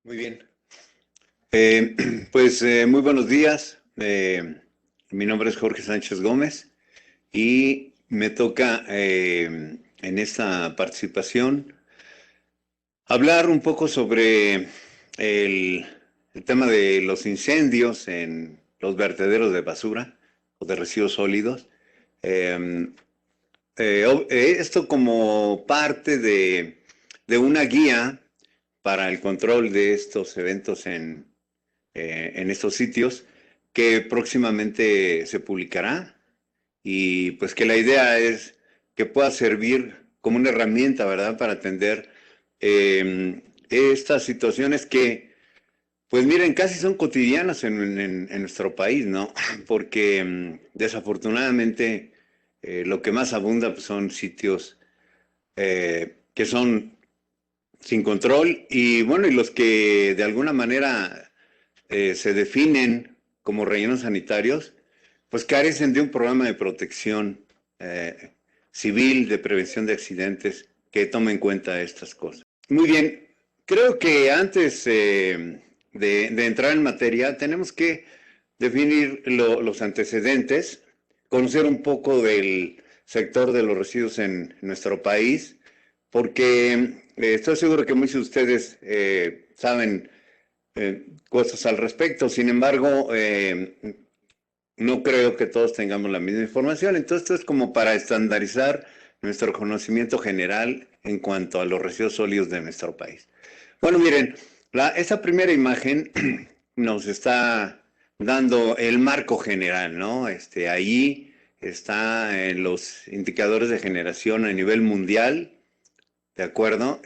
Muy bien. Muy buenos días. Mi nombre es Jorge Sánchez Gómez y me toca en esta participación hablar un poco sobre el, el tema de los incendios en los vertederos de basura o de residuos sólidos. Eh, Esto como parte de una guía para el control de estos eventos en estos sitios que próximamente se publicará y pues que la idea es que pueda servir como una herramienta, ¿verdad?, para atender estas situaciones que, pues miren, casi son cotidianas en nuestro país, ¿no? Porque desafortunadamente lo que más abunda pues, son sitios que son sin control y bueno, y los que de alguna manera se definen como rellenos sanitarios, pues carecen de un programa de protección eh, civil, de prevención de accidentes, que tome en cuenta estas cosas. Muy bien, creo que antes de entrar en materia, tenemos que definir los antecedentes, conocer un poco del sector de los residuos en nuestro país, porque estoy seguro que muchos de ustedes saben cosas al respecto. Sin embargo, no creo que todos tengamos la misma información. Entonces, esto es como para estandarizar nuestro conocimiento general en cuanto a los residuos sólidos de nuestro país. Bueno, miren, esta primera imagen nos está dando el marco general, ¿no? Ahí está los indicadores de generación a nivel mundial, ¿de acuerdo?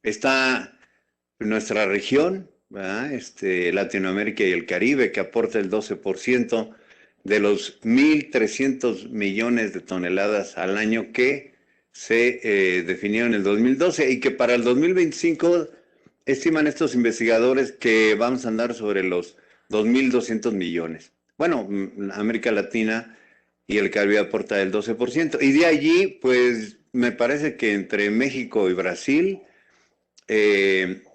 Está nuestra región, ¿verdad? Latinoamérica y el Caribe, que aporta el 12% de los 1.300 millones de toneladas al año que se definieron en el 2012 y que para el 2025 estiman estos investigadores que vamos a andar sobre los 2.200 millones. Bueno, América Latina y el Caribe aporta el 12%. Y de allí, pues me parece que entre México y Brasil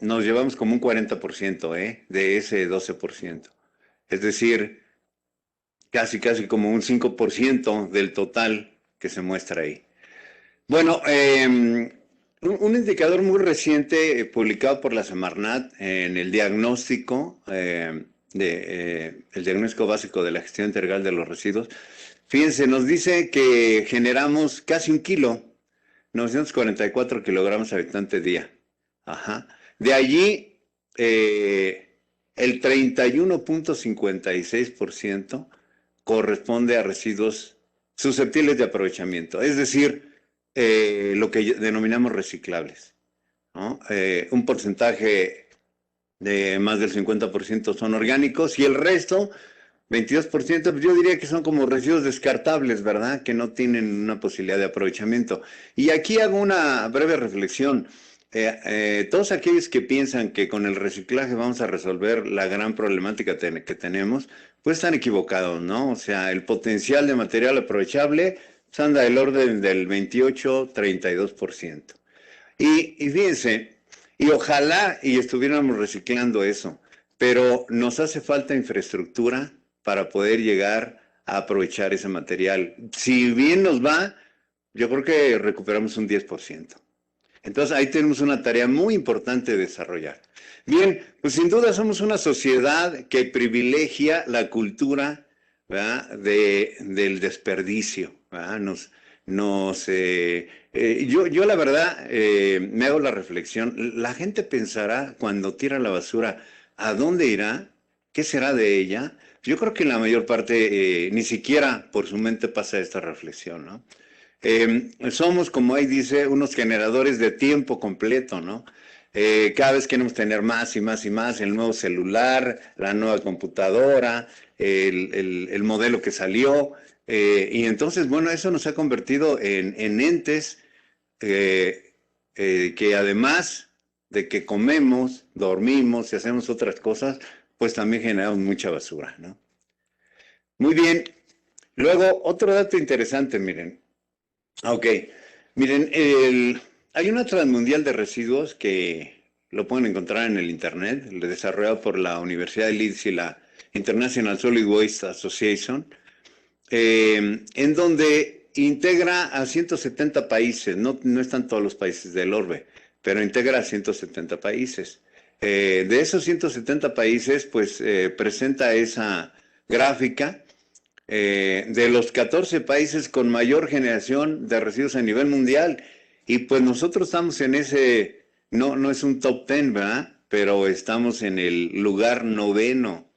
nos llevamos como un 40% de ese 12%. Es decir, casi como un 5% del total que se muestra ahí. Bueno, un indicador muy reciente publicado por la Semarnat en el diagnóstico, el diagnóstico básico de la gestión integral de los residuos, fíjense, nos dice que generamos casi 1 kilo, 944 kilogramos habitante día. Ajá. De allí, el 31.56% corresponde a residuos susceptibles de aprovechamiento, es decir, lo que denominamos reciclables, ¿no? Un porcentaje de más del 50% son orgánicos y el resto, 22%, pues yo diría que son como residuos descartables, ¿verdad? Que no tienen una posibilidad de aprovechamiento. Y aquí hago una breve reflexión. Todos aquellos que piensan que con el reciclaje vamos a resolver la gran problemática que tenemos, pues están equivocados, ¿no? O sea, el potencial de material aprovechable pues anda del orden del 28-32%. Y fíjense, y ojalá y estuviéramos reciclando eso, pero nos hace falta infraestructura para poder llegar a aprovechar ese material. Si bien nos va, yo creo que recuperamos un 10%. Entonces ahí tenemos una tarea muy importante de desarrollar. Bien, pues sin duda somos una sociedad que privilegia la cultura, ¿verdad?, del desperdicio, ¿verdad? Yo la verdad me hago la reflexión, la gente pensará cuando tira la basura, ¿a dónde irá? ¿Qué será de ella? Yo creo que la mayor parte ni siquiera por su mente pasa esta reflexión, ¿no? Somos, como ahí dice, unos generadores de tiempo completo, ¿no? Cada vez queremos tener más y más y más, el nuevo celular, la nueva computadora, el modelo que salió, y entonces, bueno, eso nos ha convertido en entes que además de que comemos, dormimos y hacemos otras cosas, pues también generamos mucha basura, ¿no? Muy bien. Luego, otro dato interesante, miren. Ok. Miren, hay una transmundial de residuos que lo pueden encontrar en el internet, desarrollado por la Universidad de Leeds y la International Solid Waste Association, en donde integra a 170 países, no están todos los países del orbe, pero integra a 170 países. De esos 170 países, pues presenta esa gráfica de los 14 países con mayor generación de residuos a nivel mundial. Y pues nosotros estamos en ese, no es un top 10, ¿verdad? Pero estamos en el lugar noveno,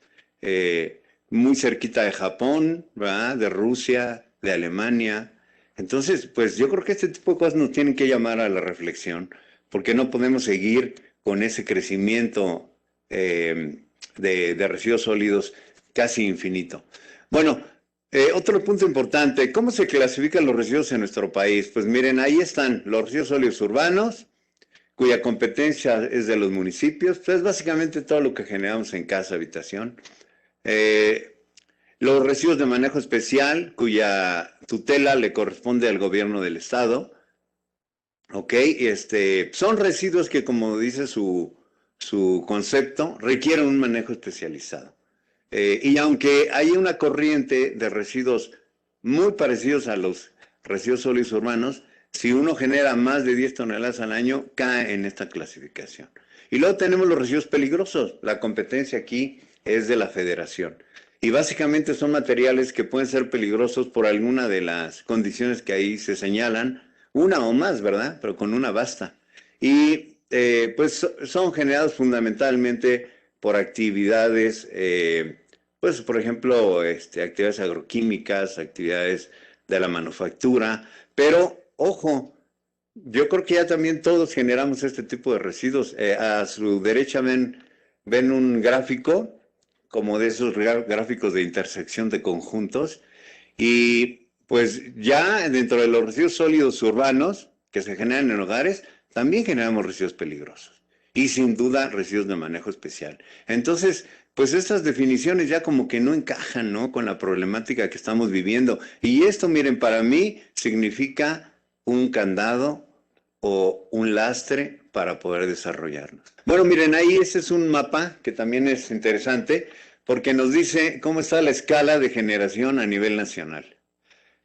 muy cerquita de Japón, ¿verdad? De Rusia, de Alemania. Entonces, pues yo creo que este tipo de cosas nos tienen que llamar a la reflexión, porque no podemos seguir con ese crecimiento de residuos sólidos casi infinito. Bueno, otro punto importante, ¿cómo se clasifican los residuos en nuestro país? Pues miren, ahí están los residuos sólidos urbanos, cuya competencia es de los municipios, pues básicamente todo lo que generamos en casa, habitación. Los residuos de manejo especial, cuya tutela le corresponde al gobierno del estado. ¿Ok? Son residuos que, como dice su concepto, requieren un manejo especializado. Y aunque hay una corriente de residuos muy parecidos a los residuos sólidos urbanos, si uno genera más de 10 toneladas al año, cae en esta clasificación. Y luego tenemos los residuos peligrosos. La competencia aquí es de la federación. Y básicamente son materiales que pueden ser peligrosos por alguna de las condiciones que ahí se señalan, una o más, ¿verdad? Pero con una basta. Y pues son generados fundamentalmente por actividades pues, por ejemplo, actividades agroquímicas, actividades de la manufactura, pero, ojo, yo creo que ya también todos generamos este tipo de residuos. A su derecha ven un gráfico, como de esos gráficos de intersección de conjuntos, y pues ya dentro de los residuos sólidos urbanos que se generan en hogares, también generamos residuos peligrosos y sin duda residuos de manejo especial. Entonces, pues estas definiciones ya como que no encajan, ¿no? Con la problemática que estamos viviendo. Y esto, miren, para mí significa un candado o un lastre para poder desarrollarnos. Bueno, miren, ahí ese es un mapa que también es interesante porque nos dice cómo está la escala de generación a nivel nacional.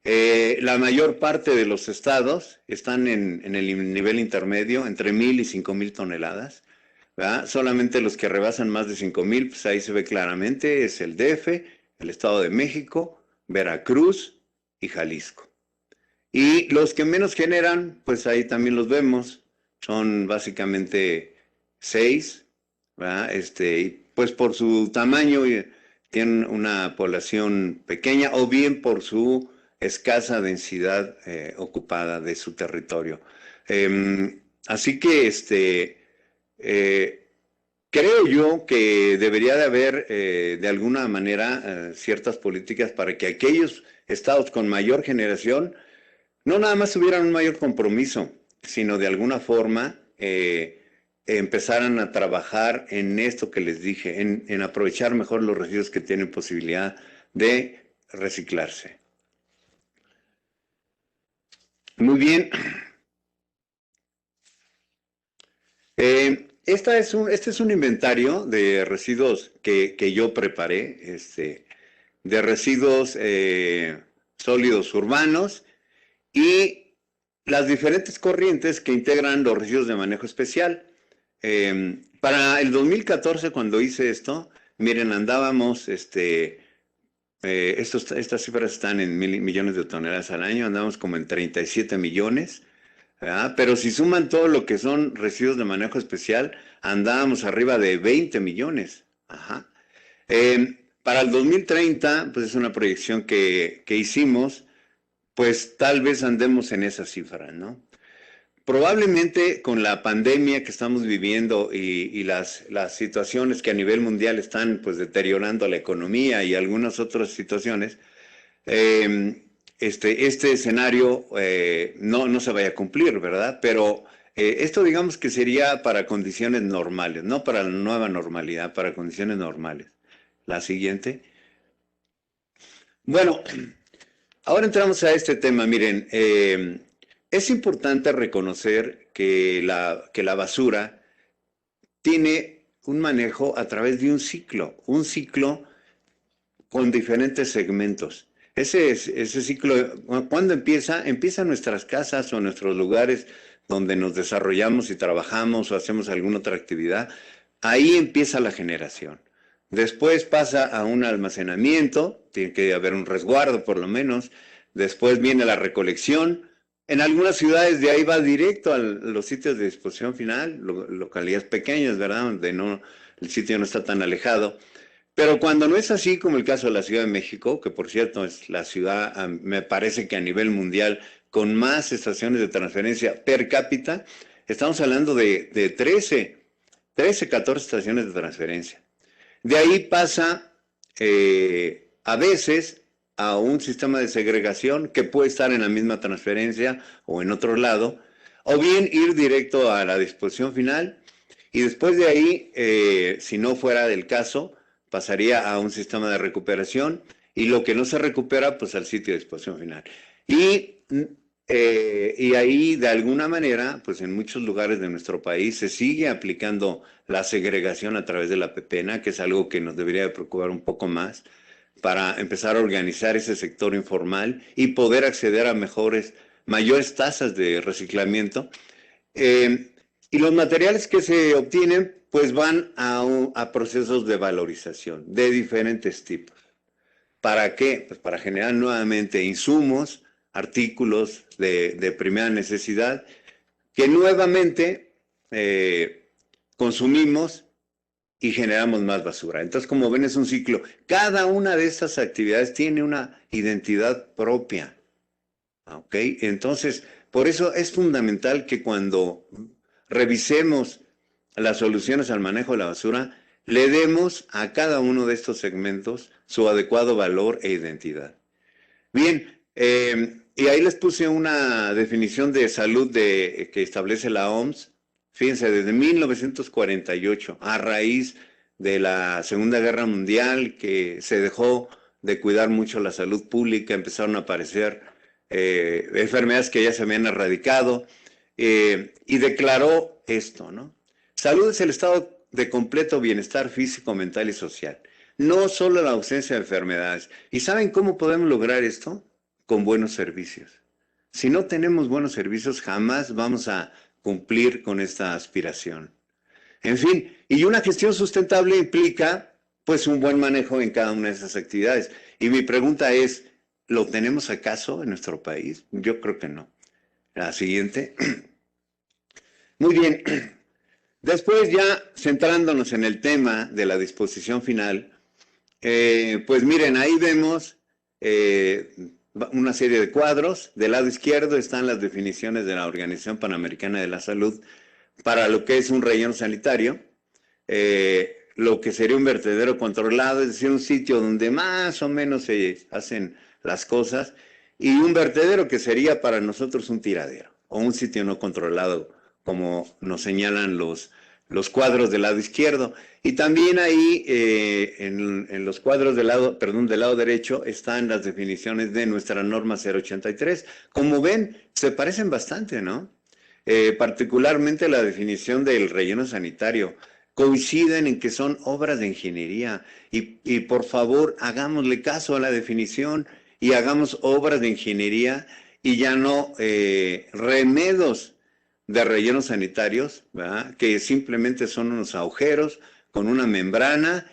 La mayor parte de los estados están en el nivel intermedio, entre 1,000 y 5,000 toneladas. ¿Verdad? Solamente los que rebasan más de 5,000, pues ahí se ve claramente, es el DF, el Estado de México, Veracruz y Jalisco. Y los que menos generan, pues ahí también los vemos, son básicamente 6, ¿verdad? Pues por su tamaño tienen una población pequeña o bien por su escasa densidad ocupada de su territorio. Así que creo yo que debería de haber de alguna manera ciertas políticas para que aquellos estados con mayor generación no nada más tuvieran un mayor compromiso, sino de alguna forma empezaran a trabajar en esto que les dije, en aprovechar mejor los residuos que tienen posibilidad de reciclarse. Muy bien. Este es un inventario de residuos que yo preparé, de residuos sólidos urbanos y las diferentes corrientes que integran los residuos de manejo especial. Para el 2014, cuando hice esto, miren, andábamos, estas cifras están en millones de toneladas al año, andábamos como en 37 millones. ¿Verdad? Pero si suman todo lo que son residuos de manejo especial, andábamos arriba de 20 millones. Ajá. Para el 2030, pues es una proyección que hicimos, pues tal vez andemos en esa cifra, ¿no? Probablemente con la pandemia que estamos viviendo y las situaciones que a nivel mundial están pues deteriorando la economía y algunas otras situaciones, este escenario no se vaya a cumplir, ¿verdad? Pero esto digamos que sería para condiciones normales, no para la nueva normalidad, para condiciones normales. La siguiente. Bueno, ahora entramos a este tema. Miren, es importante reconocer que la basura tiene un manejo a través de un ciclo con diferentes segmentos. Ese ciclo, ¿cuándo empieza? Empieza en nuestras casas o en nuestros lugares donde nos desarrollamos y trabajamos o hacemos alguna otra actividad. Ahí empieza la generación. Después pasa a un almacenamiento, tiene que haber un resguardo por lo menos. Después viene la recolección. En algunas ciudades de ahí va directo a los sitios de disposición final, localidades pequeñas, ¿verdad? Donde no, el sitio no está tan alejado. Pero cuando no es así, como el caso de la Ciudad de México, que por cierto es la ciudad, me parece que a nivel mundial, con más estaciones de transferencia per cápita, estamos hablando de 14 estaciones de transferencia. De ahí pasa a veces a un sistema de segregación que puede estar en la misma transferencia o en otro lado, o bien ir directo a la disposición final y después de ahí, si no fuera del caso, pasaría a un sistema de recuperación y lo que no se recupera, pues al sitio de disposición final. Y ahí, de alguna manera, pues en muchos lugares de nuestro país se sigue aplicando la segregación a través de la pepena, que es algo que nos debería de preocupar un poco más, para empezar a organizar ese sector informal y poder acceder a mayores tasas de reciclamiento. Y los materiales que se obtienen pues van a procesos de valorización de diferentes tipos. ¿Para qué? Pues para generar nuevamente insumos, artículos de primera necesidad que nuevamente consumimos y generamos más basura. Entonces, como ven, es un ciclo. Cada una de estas actividades tiene una identidad propia. ¿Ok? Entonces, por eso es fundamental que cuando revisemos las soluciones al manejo de la basura, le demos a cada uno de estos segmentos su adecuado valor e identidad. Bien, y ahí les puse una definición de salud que establece la OMS. Fíjense, desde 1948, a raíz de la Segunda Guerra Mundial, que se dejó de cuidar mucho la salud pública, empezaron a aparecer enfermedades que ya se habían erradicado, y declaró esto, ¿no? Salud es el estado de completo bienestar físico, mental y social, no solo la ausencia de enfermedades. ¿Y saben cómo podemos lograr esto? Con buenos servicios. Si no tenemos buenos servicios, jamás vamos a cumplir con esta aspiración. En fin, y una gestión sustentable implica pues un buen manejo en cada una de esas actividades. Y mi pregunta es, ¿lo tenemos acaso en nuestro país? Yo creo que no. La siguiente. Muy bien. Después ya centrándonos en el tema de la disposición final, pues miren, ahí vemos una serie de cuadros. Del lado izquierdo están las definiciones de la Organización Panamericana de la Salud para lo que es un relleno sanitario, lo que sería un vertedero controlado, es decir, un sitio donde más o menos se hacen las cosas, y un vertedero que sería para nosotros un tiradero o un sitio no controlado, como nos señalan los cuadros del lado izquierdo. Y también ahí en los cuadros del lado derecho están las definiciones de nuestra norma 083. Como ven, se parecen bastante, ¿no? Particularmente la definición del relleno sanitario. Coinciden en que son obras de ingeniería y por favor hagámosle caso a la definición y hagamos obras de ingeniería y ya no remedos de rellenos sanitarios, ¿verdad? Que simplemente son unos agujeros con una membrana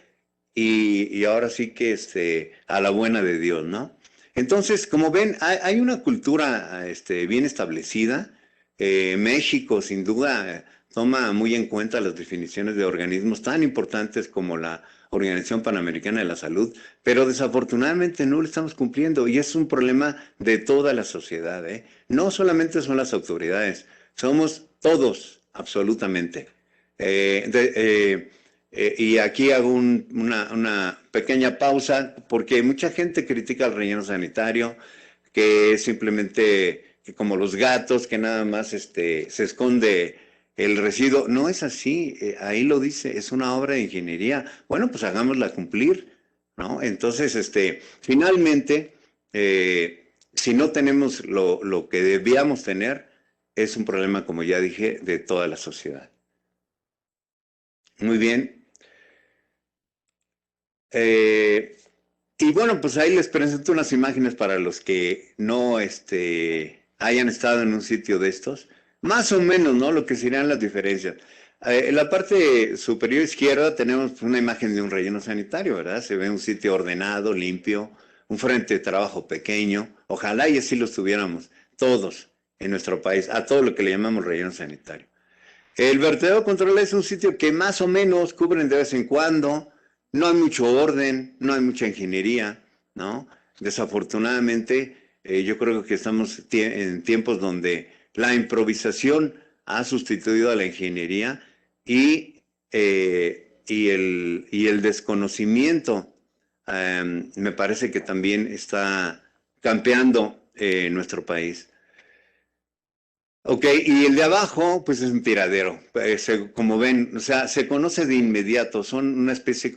y ahora sí que a la buena de Dios, ¿no? Entonces, como ven, hay una cultura bien establecida. México, sin duda, toma muy en cuenta las definiciones de organismos tan importantes como la Organización Panamericana de la Salud, pero desafortunadamente no lo estamos cumpliendo y es un problema de toda la sociedad, ¿eh? No solamente son las autoridades, somos todos, absolutamente. Y aquí hago una pequeña pausa porque mucha gente critica el relleno sanitario, que es simplemente como los gatos, que nada más se esconde el residuo. No es así, ahí lo dice, es una obra de ingeniería. Bueno, pues hagámosla cumplir, ¿no? Entonces, finalmente, si no tenemos lo que debíamos tener, es un problema, como ya dije, de toda la sociedad. Muy bien. Y bueno, pues ahí les presento unas imágenes para los que no hayan estado en un sitio de estos. Más o menos, ¿no? Lo que serían las diferencias. En la parte superior izquierda tenemos una imagen de un relleno sanitario, ¿verdad? Se ve un sitio ordenado, limpio, un frente de trabajo pequeño. Ojalá y así los tuviéramos todos en nuestro país, a todo lo que le llamamos relleno sanitario. El vertedero control es un sitio que más o menos cubren de vez en cuando, no hay mucho orden, no hay mucha ingeniería, ¿no? Desafortunadamente, yo creo que estamos en tiempos donde la improvisación ha sustituido a la ingeniería y el desconocimiento me parece que también está campeando en nuestro país. Ok, y el de abajo, pues es un tiradero. Como ven, o sea, se conoce de inmediato. Son una especie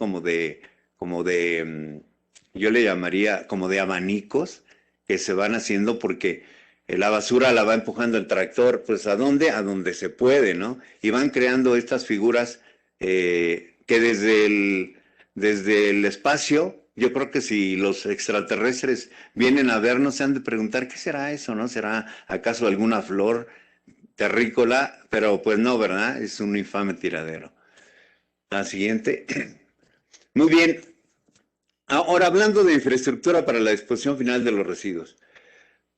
yo le llamaría como de abanicos que se van haciendo porque la basura la va empujando el tractor, pues ¿a dónde? A donde se puede, ¿no? Y van creando estas figuras que desde el espacio, yo creo que si los extraterrestres vienen a vernos, se han de preguntar, ¿qué será eso, no? ¿Será acaso alguna flor terrícola? Pero pues no, ¿verdad? Es un infame tiradero. La siguiente. Muy bien. Ahora, hablando de infraestructura para la disposición final de los residuos.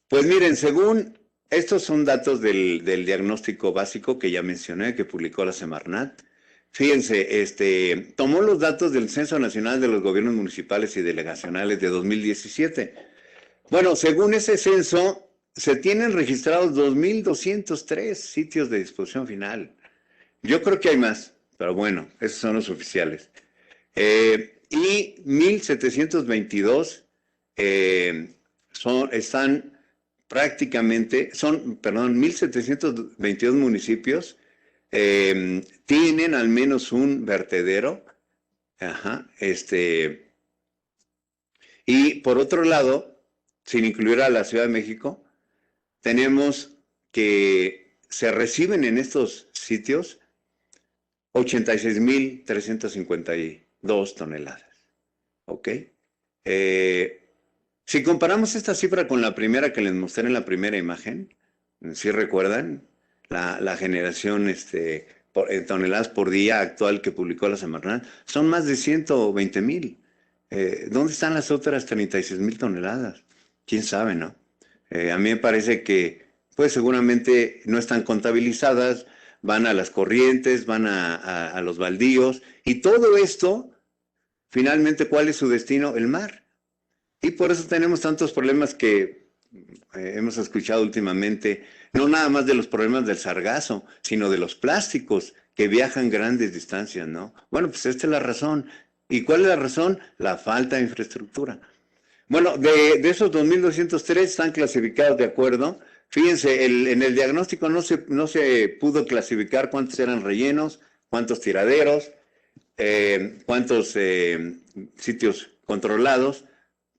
Pues miren, según estos son datos del diagnóstico básico que ya mencioné, que publicó la Semarnat. Fíjense, tomó los datos del Censo Nacional de los Gobiernos Municipales y Delegacionales de 2017. Bueno, según ese censo, se tienen registrados 2.203 sitios de disposición final. Yo creo que hay más, pero bueno, esos son los oficiales. Y 1.722 están prácticamente, perdón, 1.722 municipios tienen al menos un vertedero. Ajá, y por otro lado, sin incluir a la Ciudad de México, tenemos que se reciben en estos sitios 86.352 toneladas. ¿Ok? Si comparamos esta cifra con la primera que les mostré en la primera imagen, si recuerdan, la generación toneladas por día actual que publicó la Semarnat, son más de 120.000. ¿Dónde están las otras 36.000 toneladas? ¿Quién sabe, no? A mí me parece que, pues seguramente no están contabilizadas, van a las corrientes, van a los baldíos, y todo esto, finalmente, ¿cuál es su destino? El mar. Y por eso tenemos tantos problemas que hemos escuchado últimamente, no nada más de los problemas del sargazo, sino de los plásticos que viajan grandes distancias, ¿no? Bueno, pues esta es la razón. ¿Y cuál es la razón? La falta de infraestructura. Bueno, de esos 2.203 están clasificados de acuerdo. Fíjense, en el diagnóstico no se pudo clasificar cuántos eran rellenos, cuántos tiraderos, cuántos sitios controlados,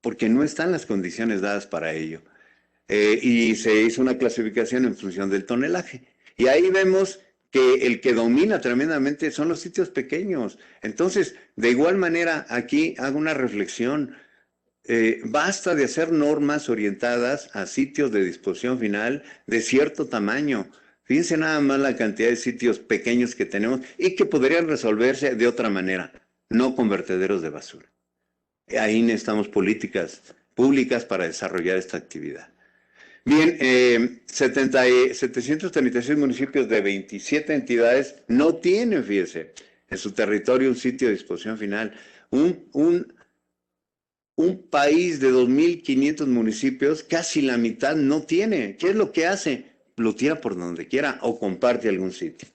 porque no están las condiciones dadas para ello. Y se hizo una clasificación en función del tonelaje. Y ahí vemos que el que domina tremendamente son los sitios pequeños. Entonces, de igual manera, aquí hago una reflexión. Basta de hacer normas orientadas a sitios de disposición final de cierto tamaño. Fíjense nada más la cantidad de sitios pequeños que tenemos y que podrían resolverse de otra manera, no con vertederos de basura. Ahí necesitamos políticas públicas para desarrollar esta actividad. Bien, 736 municipios de 27 entidades no tienen, fíjense, en su territorio un sitio de disposición final. Un país de 2.500 municipios, casi la mitad no tiene. ¿Qué es lo que hace? Lo tira por donde quiera o comparte algún sitio.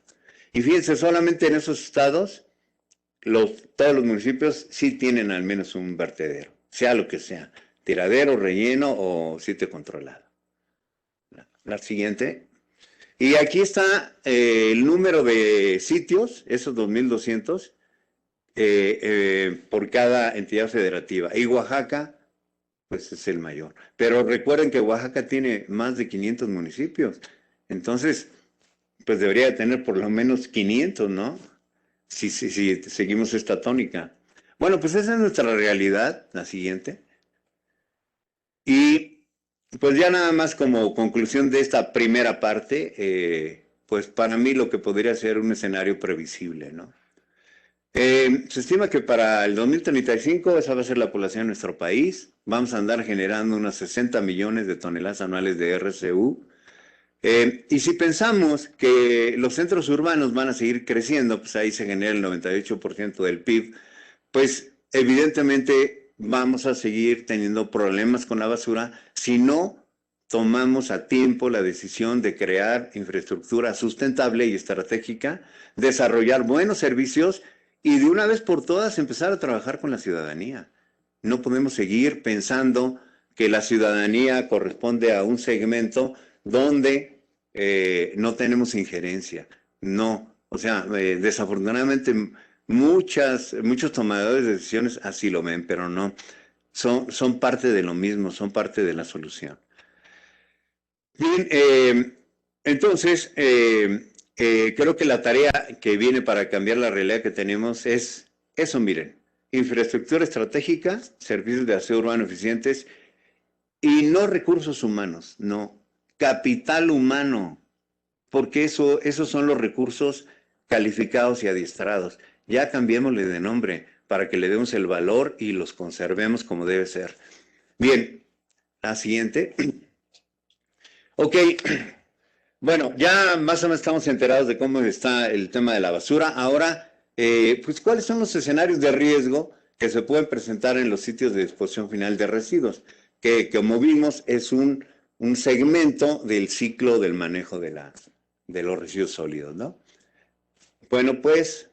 Y fíjense, solamente en esos estados, todos los municipios sí tienen al menos un vertedero, sea lo que sea, tiradero, relleno o sitio controlado. La siguiente. Y aquí está el número de sitios, esos 2.200, por cada entidad federativa. Y Oaxaca, pues es el mayor. Pero recuerden que Oaxaca tiene más de 500 municipios. Entonces, pues debería tener por lo menos 500, ¿no? Si seguimos esta tónica. Bueno, pues esa es nuestra realidad, la siguiente. Y pues ya nada más como conclusión de esta primera parte, pues para mí lo que podría ser un escenario previsible, ¿no? Se estima que para el 2035 esa va a ser la población de nuestro país. Vamos a andar generando unos 60 millones de toneladas anuales de RCU. Y si pensamos que los centros urbanos van a seguir creciendo, pues ahí se genera el 98% del PIB, pues evidentemente vamos a seguir teniendo problemas con la basura si no tomamos a tiempo la decisión de crear infraestructura sustentable y estratégica, desarrollar buenos servicios y de una vez por todas empezar a trabajar con la ciudadanía. No podemos seguir pensando que la ciudadanía corresponde a un segmento donde no tenemos injerencia. No, o sea, desafortunadamente muchos tomadores de decisiones así lo ven, pero no. Son parte de lo mismo, son parte de la solución. Bien, entonces, creo que la tarea que viene para cambiar la realidad que tenemos es eso, miren, infraestructura estratégica, servicios de aseo urbano eficientes y no recursos humanos, no, capital humano, porque esos son los recursos calificados y adiestrados. Ya cambiémosle de nombre para que le demos el valor y los conservemos como debe ser. Bien, la siguiente. Ok, bueno, ya más o menos estamos enterados de cómo está el tema de la basura. Ahora, pues, ¿cuáles son los escenarios de riesgo que se pueden presentar en los sitios de disposición final de residuos? Que como vimos es un segmento del ciclo del manejo de los residuos sólidos, ¿no? Bueno, pues,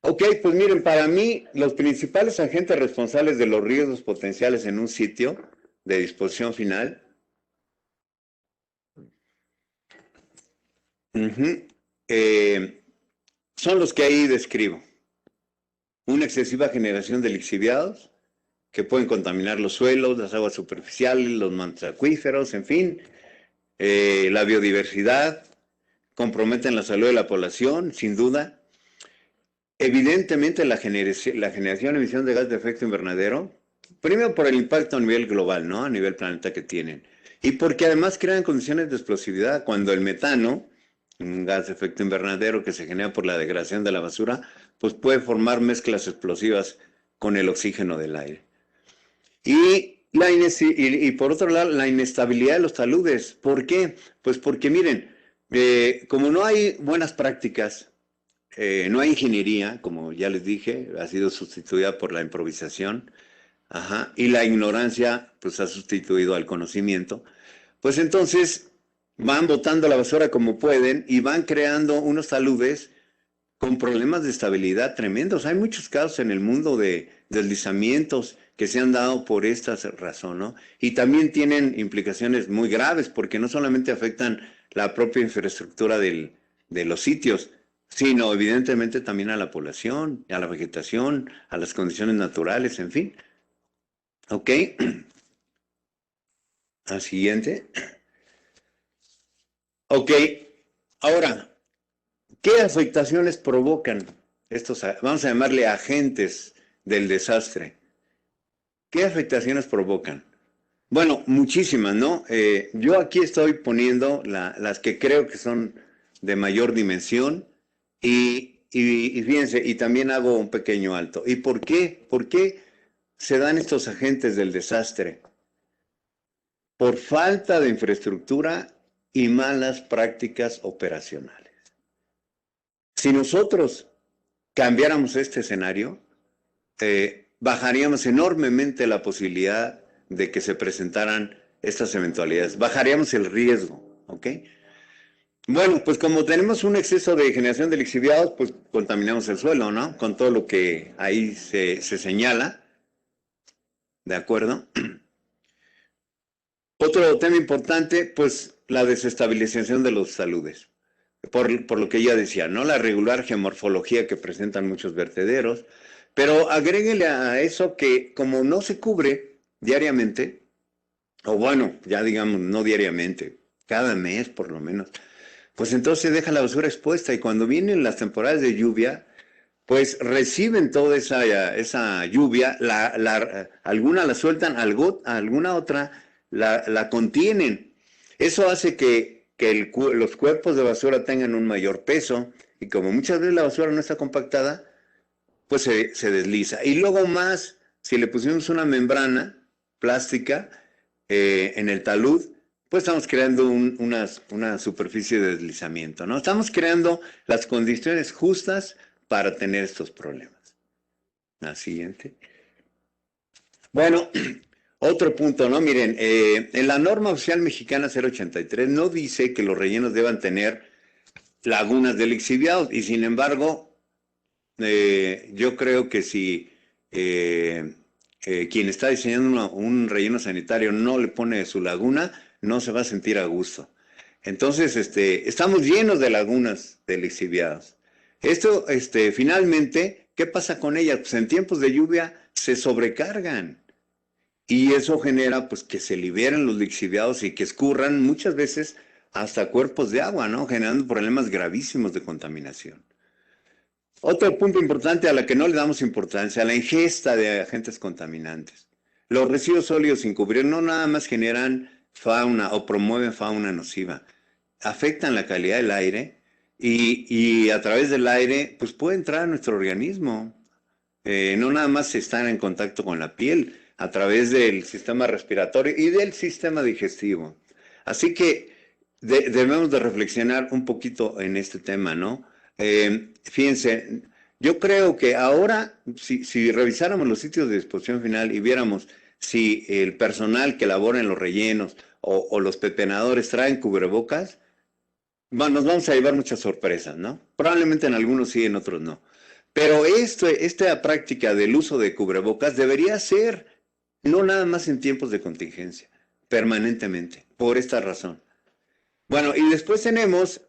ok, pues miren, para mí los principales agentes responsables de los riesgos potenciales en un sitio de disposición final son los que ahí describo. Una excesiva generación de lixiviados que pueden contaminar los suelos, las aguas superficiales, los mantos acuíferos, en fin, la biodiversidad, comprometen la salud de la población, sin duda. Evidentemente la generación de emisión de gas de efecto invernadero, primero por el impacto a nivel global, ¿no? A nivel planeta que tienen. Y porque además crean condiciones de explosividad. Cuando el metano, un gas de efecto invernadero que se genera por la degradación de la basura, pues puede formar mezclas explosivas con el oxígeno del aire. Y por otro lado, la inestabilidad de los taludes. ¿Por qué? Pues porque miren, como no hay buenas prácticas, no hay ingeniería, como ya les dije, ha sido sustituida por la improvisación, ajá, y la ignorancia pues ha sustituido al conocimiento, pues entonces van botando la basura como pueden y van creando unos taludes con problemas de estabilidad tremendos. Hay muchos casos en el mundo de deslizamientos que se han dado por esta razón, ¿no? Y también tienen implicaciones muy graves porque no solamente afectan la propia infraestructura de los sitios, sino evidentemente también a la población, a la vegetación, a las condiciones naturales, en fin. ¿Ok? Al siguiente. Ok, ahora, ¿qué afectaciones provocan estos, vamos a llamarle agentes del desastre? ¿Qué afectaciones provocan? Bueno, muchísimas, ¿no? Yo aquí estoy poniendo las que creo que son de mayor dimensión y fíjense, y también hago un pequeño alto. ¿Y por qué? ¿Por qué se dan estos agentes del desastre? Por falta de infraestructura y malas prácticas operacionales. Si nosotros cambiáramos este escenario, bajaríamos enormemente la posibilidad de que se presentaran estas eventualidades. Bajaríamos el riesgo, ¿ok? Bueno, pues como tenemos un exceso de generación de lixiviados, pues contaminamos el suelo, ¿no? Con todo lo que ahí se señala, ¿de acuerdo? Otro tema importante, pues la desestabilización de los taludes. Por lo que ya decía, ¿no? La regular geomorfología que presentan muchos vertederos, pero agréguele a eso que como no se cubre diariamente, o bueno, ya digamos, no diariamente, cada mes por lo menos, pues entonces deja la basura expuesta y cuando vienen las temporadas de lluvia, pues reciben toda esa lluvia, alguna la sueltan, alguna otra la contienen. Eso hace que los cuerpos de basura tengan un mayor peso y como muchas veces la basura no está compactada, pues se desliza. Y luego más, si le pusimos una membrana plástica en el talud, pues estamos creando una superficie de deslizamiento, ¿no? Estamos creando las condiciones justas para tener estos problemas. La siguiente. Bueno, otro punto, ¿no? Miren, en la norma oficial mexicana 083 no dice que los rellenos deban tener lagunas de lixiviados y sin embargo, yo creo que si quien está diseñando un relleno sanitario no le pone su laguna, no se va a sentir a gusto. Entonces, estamos llenos de lagunas de lixiviados. Esto, finalmente, ¿qué pasa con ellas? Pues en tiempos de lluvia se sobrecargan y eso genera, pues, que se liberen los lixiviados y que escurran muchas veces hasta cuerpos de agua, ¿no? Generando problemas gravísimos de contaminación. Otro punto importante a la que no le damos importancia, la ingesta de agentes contaminantes. Los residuos sólidos sin cubrir no nada más generan fauna o promueven fauna nociva, afectan la calidad del aire y a través del aire pues puede entrar a nuestro organismo. No nada más están en contacto con la piel, a través del sistema respiratorio y del sistema digestivo. Así que debemos de reflexionar un poquito en este tema, ¿no? Fíjense, yo creo que ahora, si revisáramos los sitios de disposición final y viéramos si el personal que labora en los rellenos o los pepenadores traen cubrebocas, bueno, nos vamos a llevar muchas sorpresas, ¿no? Probablemente en algunos sí, en otros no. Pero esta práctica del uso de cubrebocas debería ser no nada más en tiempos de contingencia, permanentemente, por esta razón. Bueno, y después tenemos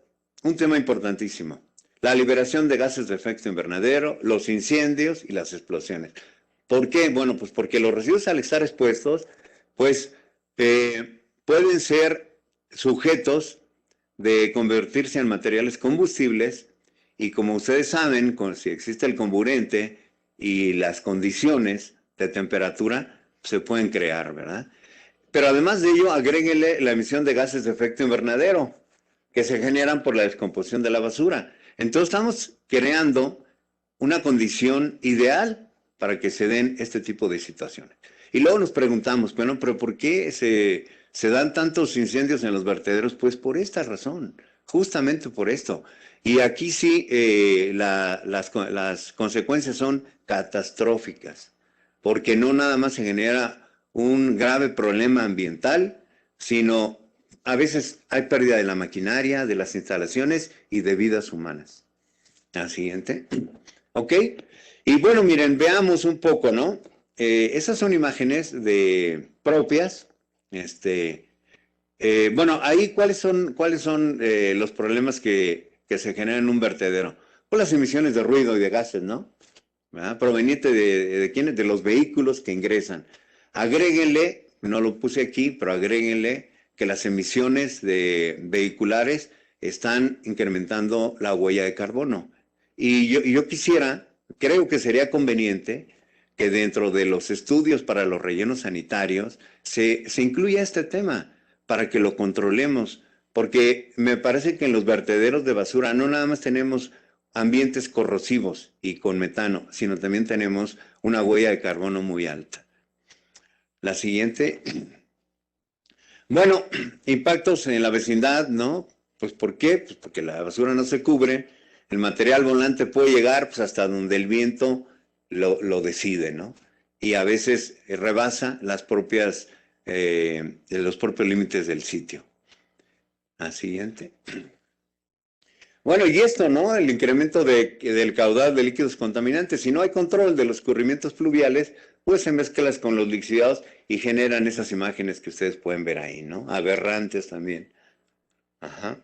un tema importantísimo, la liberación de gases de efecto invernadero, los incendios y las explosiones. ¿Por qué? Bueno, pues porque los residuos al estar expuestos, pues pueden ser sujetos de convertirse en materiales combustibles y como ustedes saben, si existe el comburente y las condiciones de temperatura, se pueden crear, ¿verdad? Pero además de ello, agréguenle la emisión de gases de efecto invernadero que se generan por la descomposición de la basura. Entonces estamos creando una condición ideal para que se den este tipo de situaciones. Y luego nos preguntamos, bueno, pero ¿por qué se dan tantos incendios en los vertederos? Pues por esta razón, justamente por esto. Y aquí sí, las consecuencias son catastróficas, porque no nada más se genera un grave problema ambiental, sino a veces hay pérdida de la maquinaria, de las instalaciones y de vidas humanas. La siguiente. ¿Ok? Y bueno, miren, veamos un poco, ¿no? Esas son imágenes propias. Bueno, ahí, ¿cuáles son los problemas que se generan en un vertedero? Pues las emisiones de ruido y de gases, ¿no? ¿Verdad? Proveniente de quiénes, de los vehículos que ingresan. Agréguenle, no lo puse aquí, pero agréguenle que las emisiones de vehiculares están incrementando la huella de carbono. Y yo creo que sería conveniente que dentro de los estudios para los rellenos sanitarios se incluya este tema para que lo controlemos, porque me parece que en los vertederos de basura no nada más tenemos ambientes corrosivos y con metano, sino también tenemos una huella de carbono muy alta. La siguiente. Bueno, impactos en la vecindad, ¿no? Pues ¿por qué? Pues porque la basura no se cubre, el material volante puede llegar pues, hasta donde el viento lo decide, ¿no? Y a veces rebasa los propios límites del sitio. La siguiente. Bueno, y esto, ¿no? El incremento del caudal de líquidos contaminantes. Si no hay control de los escurrimientos fluviales, pues se mezclan con los lixiviados y generan esas imágenes que ustedes pueden ver ahí, ¿no? Aberrantes también. Ajá.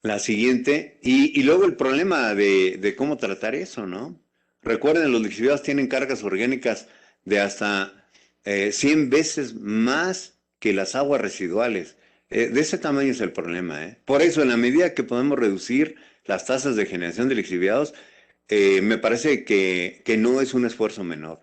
La siguiente. Y luego el problema de cómo tratar eso, ¿no? Recuerden, los lixiviados tienen cargas orgánicas de hasta 100 veces más que las aguas residuales. De ese tamaño es el problema, ¿eh? Por eso, en la medida que podemos reducir las tasas de generación de lixiviados, me parece que no es un esfuerzo menor.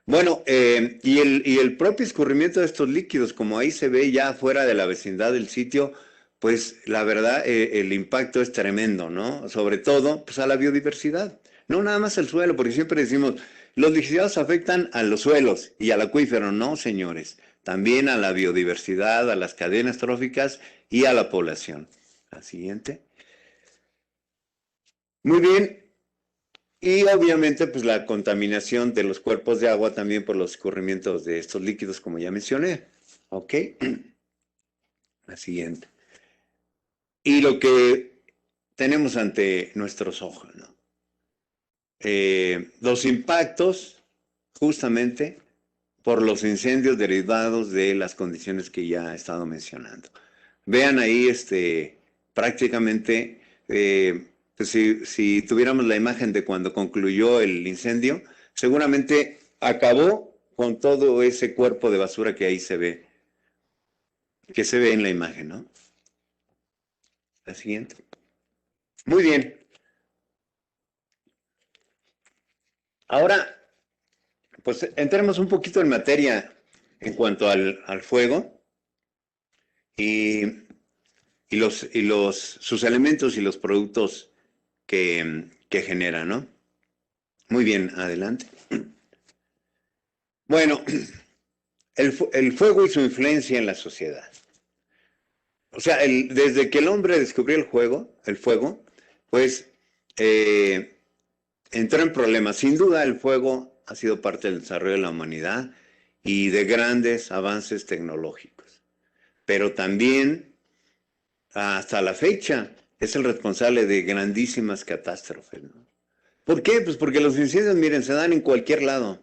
Bueno, y el propio escurrimiento de estos líquidos, como ahí se ve ya fuera de la vecindad del sitio, pues la verdad el impacto es tremendo, ¿no? Sobre todo, pues a la biodiversidad. No nada más al suelo, porque siempre decimos, los lixiviados afectan a los suelos y al acuífero. No, señores, también a la biodiversidad, a las cadenas tróficas y a la población. La siguiente. Muy bien. Y obviamente, pues la contaminación de los cuerpos de agua también por los escurrimientos de estos líquidos, como ya mencioné. ¿Ok? La siguiente. Y lo que tenemos ante nuestros ojos, ¿no? Los impactos, justamente, por los incendios derivados de las condiciones que ya he estado mencionando. Vean ahí, prácticamente, pues si tuviéramos la imagen de cuando concluyó el incendio, seguramente acabó con todo ese cuerpo de basura que ahí se ve, que se ve en la imagen, ¿no? La siguiente. Muy bien. Ahora, pues entremos un poquito en materia en cuanto al fuego y, sus elementos y los productos que genera, ¿no? Muy bien, adelante. Bueno, el fuego y su influencia en la sociedad. O sea, desde que el hombre descubrió el fuego, pues entró en problemas. Sin duda, el fuego ha sido parte del desarrollo de la humanidad y de grandes avances tecnológicos. Pero también, hasta la fecha, es el responsable de grandísimas catástrofes, ¿no? ¿Por qué? Pues porque los incendios, miren, se dan en cualquier lado,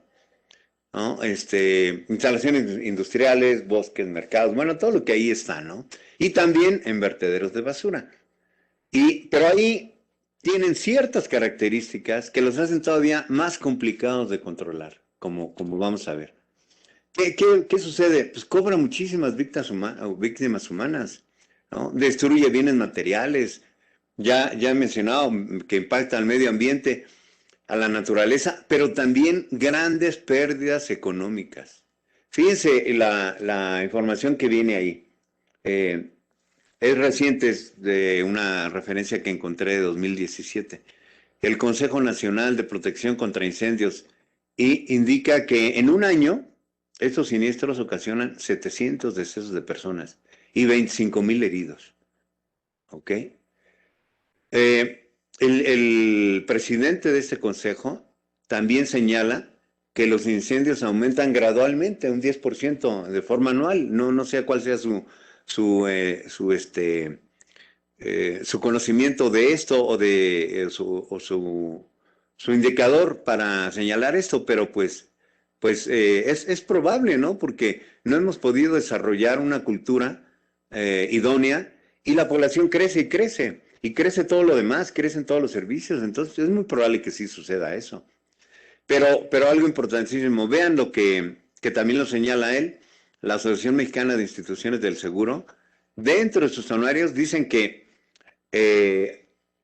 ¿no? Instalaciones industriales, bosques, mercados, bueno, todo lo que ahí está, ¿no? Y también en vertederos de basura. Pero ahí tienen ciertas características que los hacen todavía más complicados de controlar, como vamos a ver. ¿Qué sucede? Pues cobra muchísimas víctimas humanas, ¿no? Destruye bienes materiales. Ya he mencionado que impacta al medio ambiente, a la naturaleza, pero también grandes pérdidas económicas. Fíjense la información que viene ahí. Es reciente, es de una referencia que encontré de 2017. El Consejo Nacional de Protección contra Incendios indica que en un año estos siniestros ocasionan 700 decesos de personas y 25,000 heridos. ¿Ok? El presidente de este consejo también señala que los incendios aumentan gradualmente, un 10% de forma anual. No sé cuál sea su conocimiento de esto o de su indicador para señalar esto, pero pues es probable, ¿no? Porque no hemos podido desarrollar una cultura idónea y la población crece y crece. Y crece todo lo demás, crecen todos los servicios, entonces es muy probable que sí suceda eso. Pero algo importantísimo, vean lo que también lo señala él, la Asociación Mexicana de Instituciones del Seguro, dentro de sus anuarios dicen que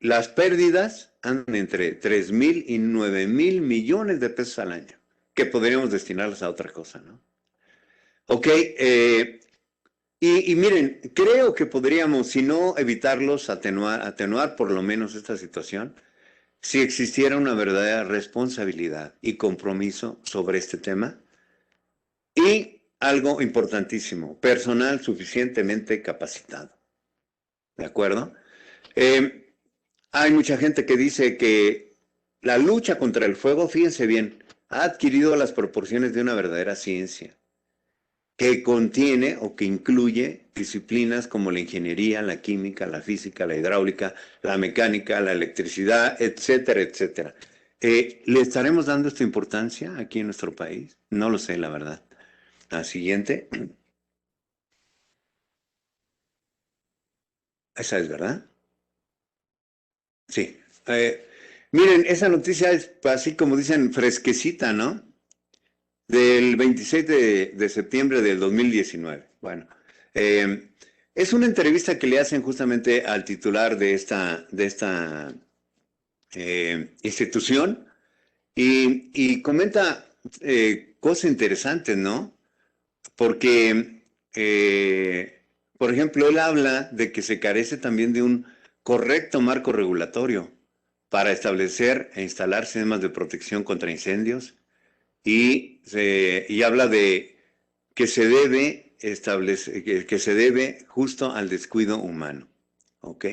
las pérdidas andan entre 3,000 y 9,000 millones de pesos al año, que podríamos destinarlas a otra cosa, ¿no? Ok, y miren, creo que podríamos, si no evitarlos, atenuar por lo menos esta situación, si existiera una verdadera responsabilidad y compromiso sobre este tema. Y algo importantísimo, personal suficientemente capacitado. ¿De acuerdo? Hay mucha gente que dice que la lucha contra el fuego, fíjense bien, ha adquirido las proporciones de una verdadera ciencia, que contiene o que incluye disciplinas como la ingeniería, la química, la física, la hidráulica, la mecánica, la electricidad, etcétera, etcétera. ¿Le estaremos dando esta importancia aquí en nuestro país? No lo sé, la verdad. La siguiente. Esa es verdad. Sí. Miren, esa noticia es así como dicen, fresquecita, ¿no? del 26 de septiembre del 2019. Bueno, es una entrevista que le hacen justamente al titular de esta institución y comenta cosas interesantes, ¿no? Porque, por ejemplo, él habla de que se carece también de un correcto marco regulatorio para establecer e instalar sistemas de protección contra incendios y habla de que se debe establecer, que se debe justo al descuido humano, ¿ok?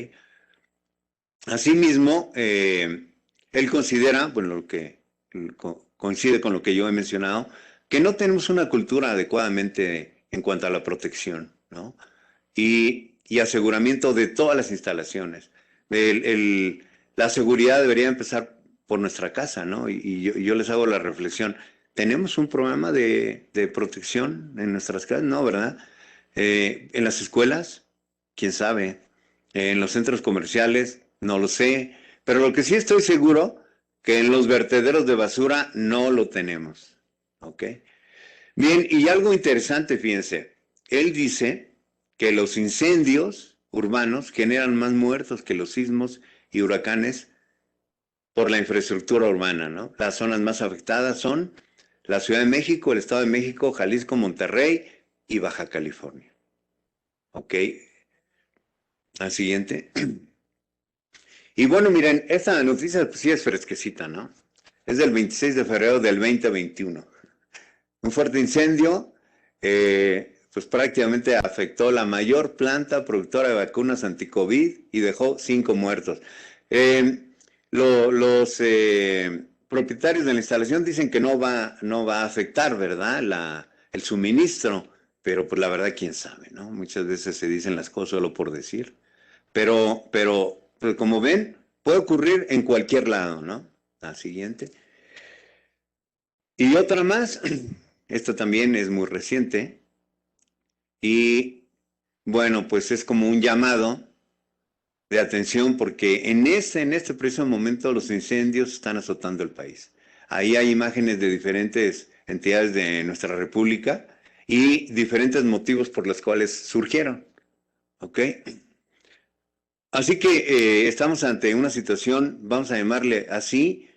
Asimismo, él considera, bueno, lo que coincide con lo que yo he mencionado, que no tenemos una cultura adecuadamente en cuanto a la protección, ¿no? Y aseguramiento de todas las instalaciones. La seguridad debería empezar por nuestra casa, ¿no? Y yo les hago la reflexión, ¿tenemos un programa de protección en nuestras casas? No, ¿verdad? En las escuelas, quién sabe. En los centros comerciales, no lo sé. Pero lo que sí estoy seguro, que en los vertederos de basura no lo tenemos. ¿Ok? Bien, y algo interesante, fíjense. Él dice que los incendios urbanos generan más muertos que los sismos y huracanes por la infraestructura urbana, ¿no? Las zonas más afectadas son la Ciudad de México, el Estado de México, Jalisco, Monterrey y Baja California. ¿Ok? Al siguiente. Y bueno, miren, esta noticia pues, sí es fresquecita, ¿no? Es del 26 de febrero del 2021. Un fuerte incendio, pues prácticamente afectó la mayor planta productora de vacunas anti-COVID y dejó 5 muertos. Los propietarios de la instalación dicen que no va a afectar, ¿verdad? El suministro, pero pues la verdad, quién sabe, ¿no? Muchas veces se dicen las cosas solo por decir. Pero como ven, puede ocurrir en cualquier lado, ¿no? La siguiente. Y otra más, esta también es muy reciente. Y bueno, pues es como un llamado de atención porque en este preciso momento los incendios están azotando el país. Ahí hay imágenes de diferentes entidades de nuestra república y diferentes motivos por los cuales surgieron. ¿Ok? Así que estamos ante una situación, vamos a llamarle así,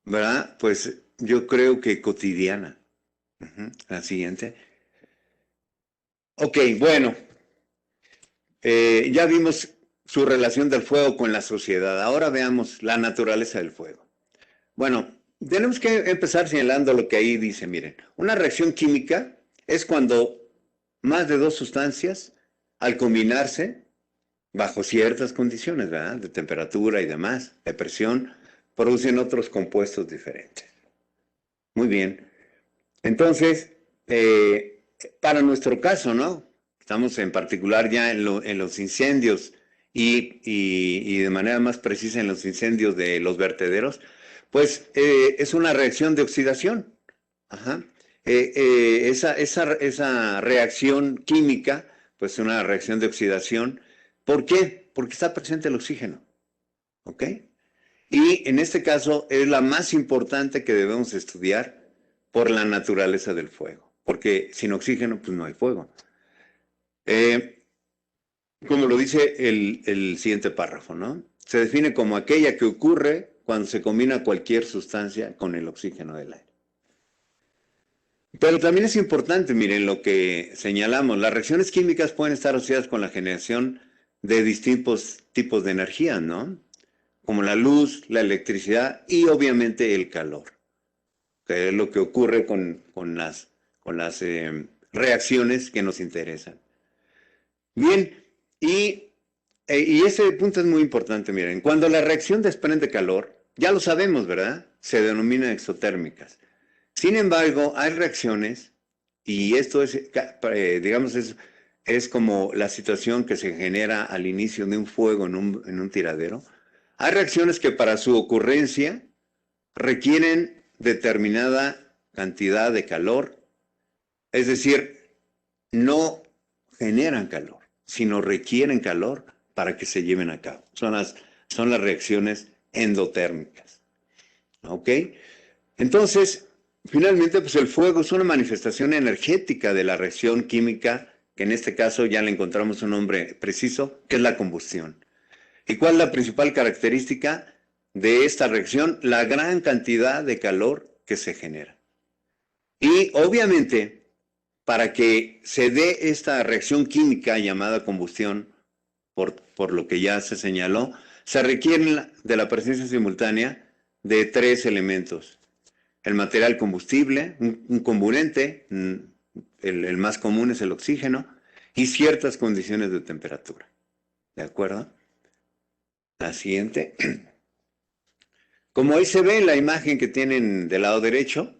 ¿verdad? Pues yo creo que cotidiana. La siguiente. Ok, bueno, ya vimos su relación del fuego con la sociedad. Ahora veamos la naturaleza del fuego. Bueno, tenemos que empezar señalando lo que ahí dice. Miren, una reacción química es cuando más de dos sustancias, al combinarse, bajo ciertas condiciones, ¿verdad? De temperatura y demás, de presión, producen otros compuestos diferentes. Muy bien. Entonces, para nuestro caso, ¿no? Estamos en particular ya en los incendios y de manera más precisa en los incendios de los vertederos, pues es una reacción de oxidación. Ajá. Esa reacción química, pues es una reacción de oxidación. ¿Por qué? Porque está presente el oxígeno. ¿Ok? Y en este caso es la más importante que debemos estudiar por la naturaleza del fuego, porque sin oxígeno pues no hay fuego. Eh, como lo dice el siguiente párrafo, ¿no? Se define como aquella que ocurre cuando se combina cualquier sustancia con el oxígeno del aire. Pero también es importante, miren, lo que señalamos, las reacciones químicas pueden estar asociadas con la generación de distintos tipos de energía, ¿no? Como la luz, la electricidad y obviamente el calor, que es lo que ocurre con las reacciones que nos interesan. Bien, y ese punto es muy importante, miren, cuando la reacción desprende calor, ya lo sabemos, ¿verdad? Se denominan exotérmicas. Sin embargo, hay reacciones, y esto es, digamos, es como la situación que se genera al inicio de un fuego en un tiradero. Hay reacciones que para su ocurrencia requieren determinada cantidad de calor, es decir, no generan calor, sino requieren calor para que se lleven a cabo. Son las reacciones endotérmicas. ¿Ok? Entonces, finalmente, pues el fuego es una manifestación energética de la reacción química, que en este caso ya le encontramos un nombre preciso, que es la combustión. ¿Y cuál es la principal característica de esta reacción? La gran cantidad de calor que se genera. Y obviamente, para que se dé esta reacción química llamada combustión, por lo que ya se señaló, se requiere de la presencia simultánea de 3 elementos. El material combustible, un comburente, el más común es el oxígeno, y ciertas condiciones de temperatura. ¿De acuerdo? La siguiente. Como ahí se ve en la imagen que tienen del lado derecho,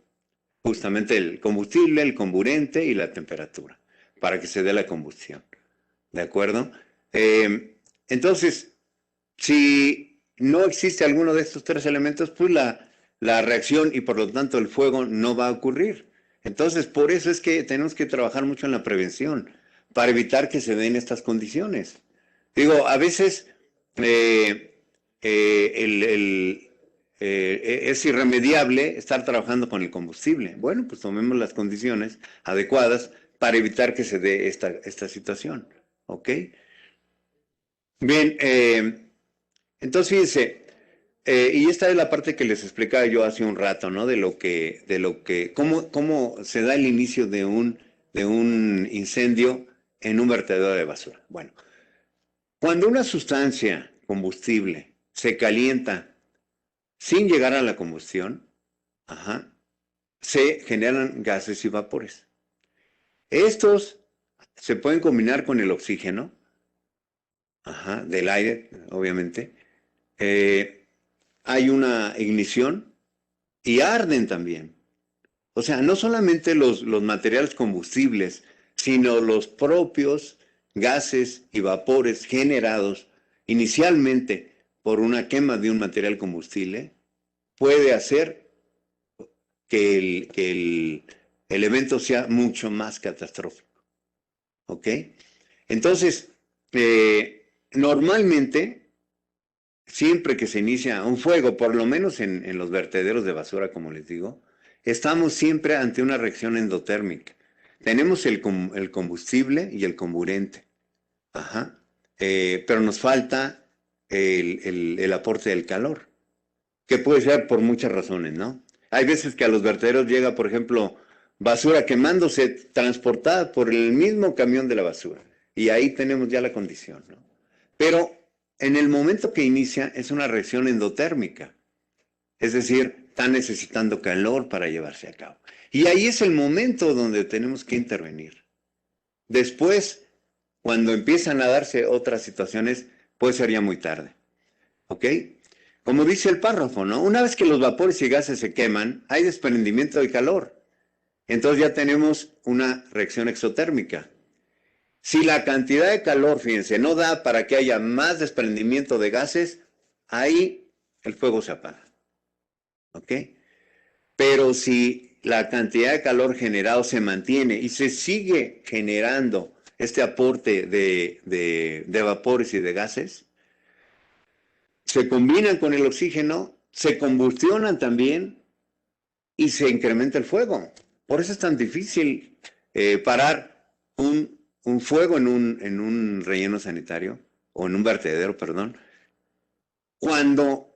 justamente el combustible, el comburente y la temperatura, para que se dé la combustión. ¿De acuerdo? Entonces, si no existe alguno de estos 3 elementos, pues la reacción y por lo tanto el fuego no va a ocurrir. Entonces, por eso es que tenemos que trabajar mucho en la prevención, para evitar que se den estas condiciones. Digo, a veces es irremediable estar trabajando con el combustible. Bueno, pues tomemos las condiciones adecuadas para evitar que se dé esta situación. ¿Ok? Bien, entonces fíjense, y esta es la parte que les explicaba yo hace un rato, ¿no? Cómo se da el inicio de un incendio en un vertedero de basura. Bueno, cuando una sustancia combustible se calienta sin llegar a la combustión, se generan gases y vapores. Estos se pueden combinar con el oxígeno, del aire, obviamente. Hay una ignición y arden también. O sea, no solamente los materiales combustibles, sino los propios gases y vapores generados inicialmente por una quema de un material combustible, puede hacer que el evento sea mucho más catastrófico. ¿Ok? Entonces, normalmente, siempre que se inicia un fuego, por lo menos en los vertederos de basura, como les digo, estamos siempre ante una reacción endotérmica. Tenemos el combustible y el comburente. Pero nos falta el aporte del calor, que puede ser por muchas razones, ¿no? Hay veces que a los vertederos llega, por ejemplo, basura quemándose, transportada por el mismo camión de la basura. Y ahí tenemos ya la condición, ¿no? Pero en el momento que inicia es una reacción endotérmica. Es decir, está necesitando calor para llevarse a cabo. Y ahí es el momento donde tenemos que intervenir. Después, cuando empiezan a darse otras situaciones, puede ser ya muy tarde. ¿Ok? Como dice el párrafo, ¿no? Una vez que los vapores y gases se queman, hay desprendimiento de calor. Entonces ya tenemos una reacción exotérmica. Si la cantidad de calor, fíjense, no da para que haya más desprendimiento de gases, ahí el fuego se apaga. ¿Ok? Pero si la cantidad de calor generado se mantiene y se sigue generando este aporte de vapores y de gases, se combinan con el oxígeno, se combustionan también y se incrementa el fuego. Por eso es tan difícil parar un fuego en un relleno sanitario, o en un vertedero, perdón, cuando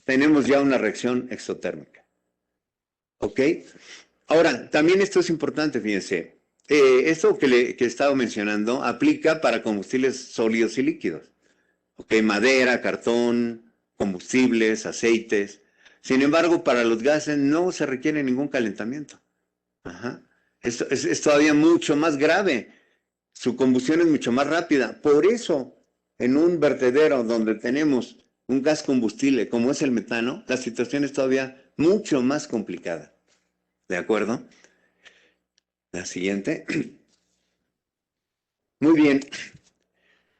tenemos ya una reacción exotérmica. ¿Ok? Ahora, también esto es importante, fíjense. Esto que he estado mencionando aplica para combustibles sólidos y líquidos. ¿Ok? Madera, cartón, combustibles, aceites. Sin embargo, para los gases no se requiere ningún calentamiento. Esto es todavía mucho más grave. Su combustión es mucho más rápida. Por eso, en un vertedero donde tenemos un gas combustible como es el metano, la situación es todavía mucho más complicada. ¿De acuerdo? La siguiente. Muy bien.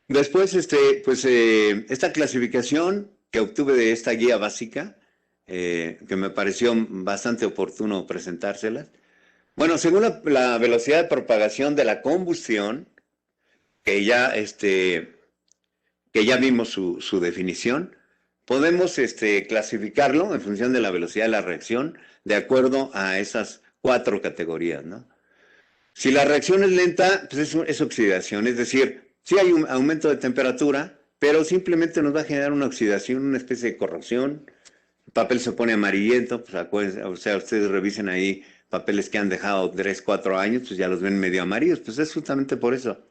Después, esta clasificación que obtuve de esta guía básica, que me pareció bastante oportuno presentárselas. Bueno, según la velocidad de propagación de la combustión, que ya vimos su definición, podemos clasificarlo en función de la velocidad de la reacción de acuerdo a esas 4 categorías, ¿no? Si la reacción es lenta, pues es oxidación, es decir, sí hay un aumento de temperatura, pero simplemente nos va a generar una oxidación, una especie de corrosión. El papel se pone amarillento, pues acuérdense, o sea, ustedes revisen ahí papeles que han dejado 3, 4 años, pues ya los ven medio amarillos, pues es justamente por eso.